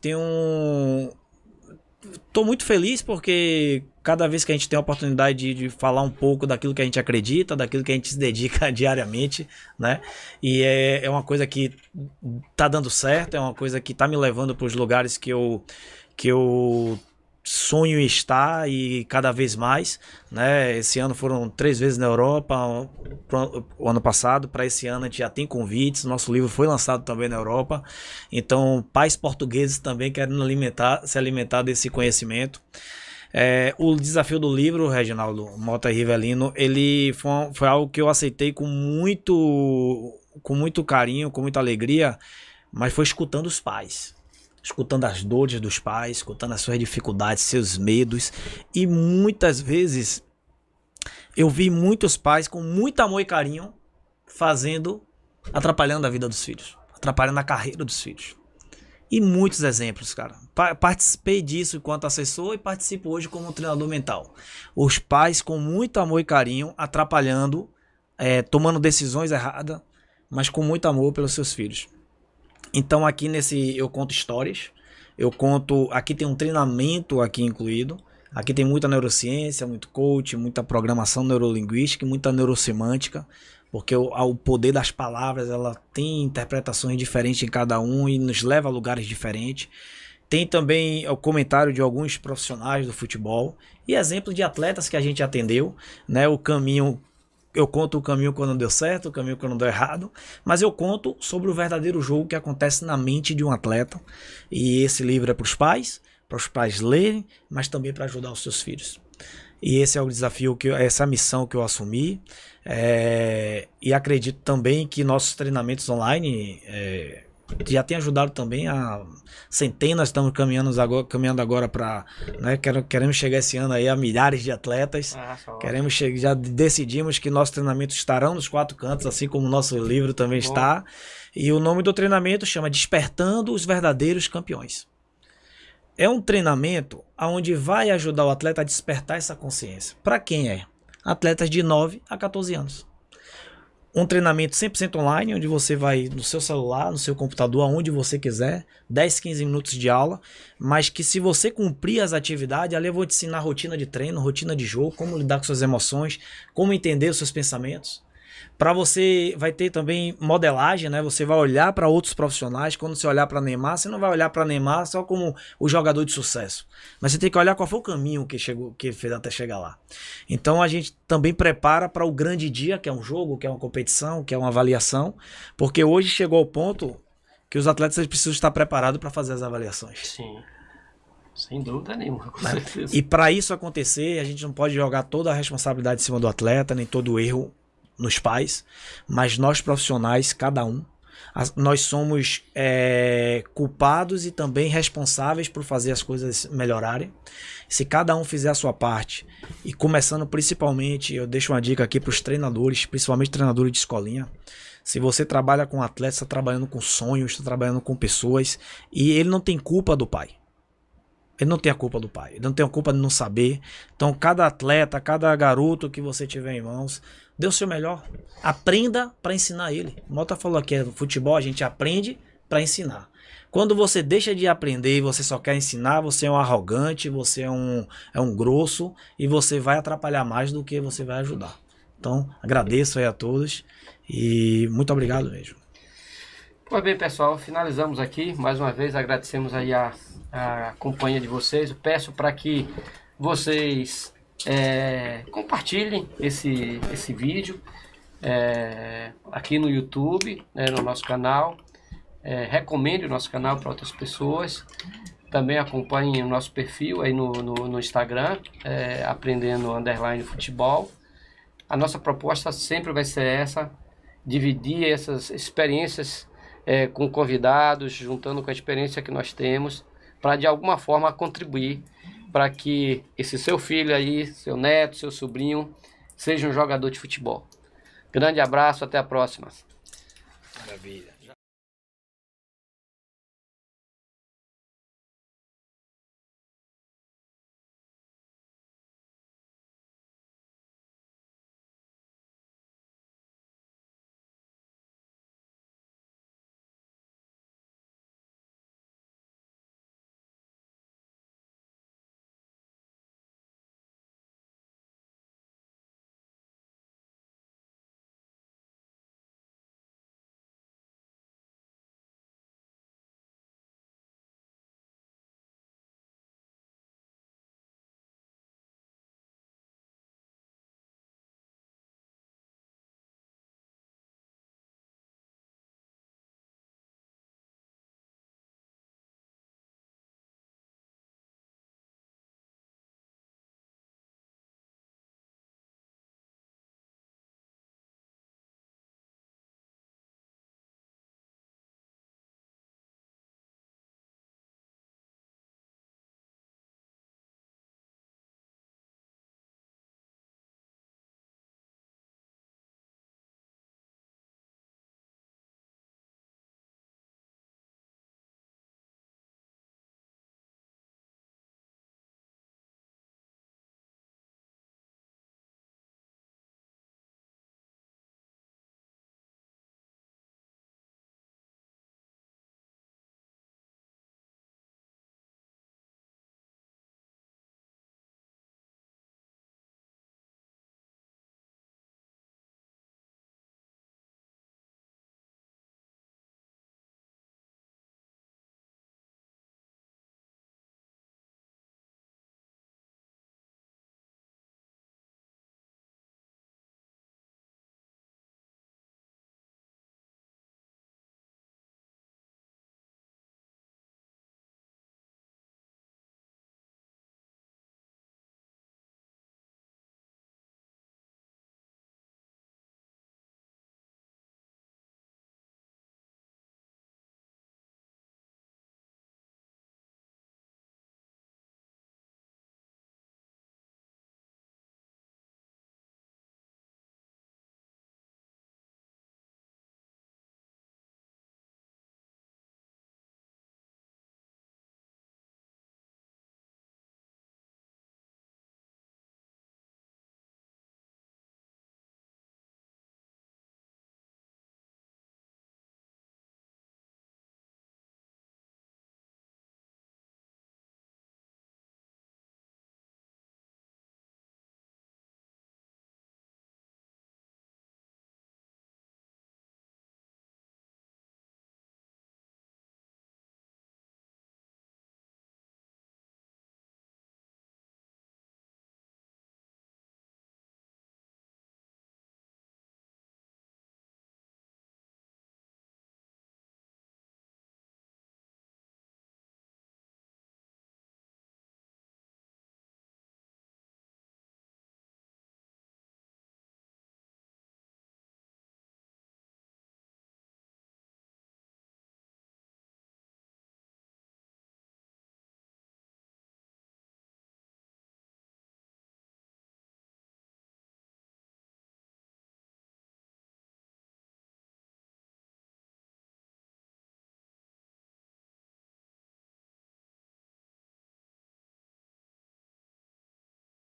Tô muito feliz porque cada vez que a gente tem a oportunidade de falar um pouco daquilo que a gente acredita, daquilo que a gente se dedica diariamente, né? E é uma coisa que tá dando certo, é uma coisa que tá me levando para os lugares que eu sonho em estar e cada vez mais, né? Esse ano foram 3 vezes na Europa, o ano passado, para esse ano a gente já tem convites, nosso livro foi lançado também na Europa, então pais portugueses também querem se alimentar desse conhecimento. O desafio do livro, Reginaldo Mota e Rivelino, ele foi algo que eu aceitei com muito carinho, com muita alegria, mas foi escutando os pais. Escutando as dores dos pais, escutando as suas dificuldades, seus medos. E muitas vezes eu vi muitos pais com muito amor e carinho atrapalhando a vida dos filhos, atrapalhando a carreira dos filhos. E muitos exemplos, cara. Participei disso enquanto assessor e participo hoje como treinador mental. Os pais com muito amor e carinho, atrapalhando, tomando decisões erradas, mas com muito amor pelos seus filhos. Então aqui eu conto histórias, aqui tem um treinamento aqui incluído, aqui tem muita neurociência, muito coach, muita programação neurolinguística, muita neurosemântica, porque o poder das palavras, ela tem interpretações diferentes em cada um e nos leva a lugares diferentes. Tem também o comentário de alguns profissionais do futebol e exemplos de atletas que a gente atendeu, né? Eu conto o caminho quando deu certo, o caminho quando deu errado, mas eu conto sobre o verdadeiro jogo que acontece na mente de um atleta. E esse livro é para os pais lerem, mas também para ajudar os seus filhos. E esse é o desafio, essa missão que eu assumi. E acredito também que nossos treinamentos online já tem ajudado também a centenas, estamos caminhando agora para, né, queremos chegar esse ano aí a milhares de atletas. Já decidimos que nossos treinamentos estarão nos 4 cantos, assim como o nosso livro também está. E o nome do treinamento chama Despertando os Verdadeiros Campeões. É um treinamento onde vai ajudar o atleta a despertar essa consciência. Para quem é? Atletas de 9 a 14 anos. Um treinamento 100% online, onde você vai no seu celular, no seu computador, aonde você quiser, 10, 15 minutos de aula, mas que se você cumprir as atividades, ali eu vou te ensinar rotina de treino, rotina de jogo, como lidar com suas emoções, como entender os seus pensamentos. Para você vai ter também modelagem, né? Você vai olhar para outros profissionais. Quando você olhar para Neymar, você não vai olhar para Neymar só como o jogador de sucesso, mas você tem que olhar qual foi o caminho que ele fez até chegar lá. Então a gente também prepara para o grande dia, que é um jogo, que é uma competição, que é uma avaliação, porque hoje chegou ao ponto que os atletas precisam estar preparados para fazer as avaliações. Sim. Sem dúvida nenhuma, com certeza. E para isso acontecer, a gente não pode jogar toda a responsabilidade em cima do atleta, nem todo o erro nos pais, mas nós profissionais, cada um, nós somos culpados e também responsáveis por fazer as coisas melhorarem. Se cada um fizer a sua parte, e começando principalmente, eu deixo uma dica aqui para os treinadores, principalmente treinadores de escolinha. Se você trabalha com atletas, está trabalhando com sonhos, está trabalhando com pessoas, e ele não tem culpa do pai. ele não tem a culpa do pai, ele não tem a culpa de não saber. Então, cada atleta, cada garoto que você tiver em mãos, dê o seu melhor. Aprenda para ensinar ele. O Mota falou aqui, no futebol a gente aprende para ensinar. Quando você deixa de aprender e você só quer ensinar, você é um arrogante, você é um grosso e você vai atrapalhar mais do que você vai ajudar. Então, agradeço aí a todos e muito obrigado mesmo. Pois bem, pessoal, finalizamos aqui. Mais uma vez agradecemos aí a companhia de vocês. Eu peço para que vocês compartilhem esse vídeo aqui no YouTube, no nosso canal. Recomende o nosso canal para outras pessoas. Também acompanhem o nosso perfil aí no Instagram, aprendendo_futebol. A nossa proposta sempre vai ser essa, dividir essas experiências com convidados, juntando com a experiência que nós temos, para de alguma forma contribuir para que esse seu filho aí, seu neto, seu sobrinho, seja um jogador de futebol. Grande abraço, até a próxima. Maravilha.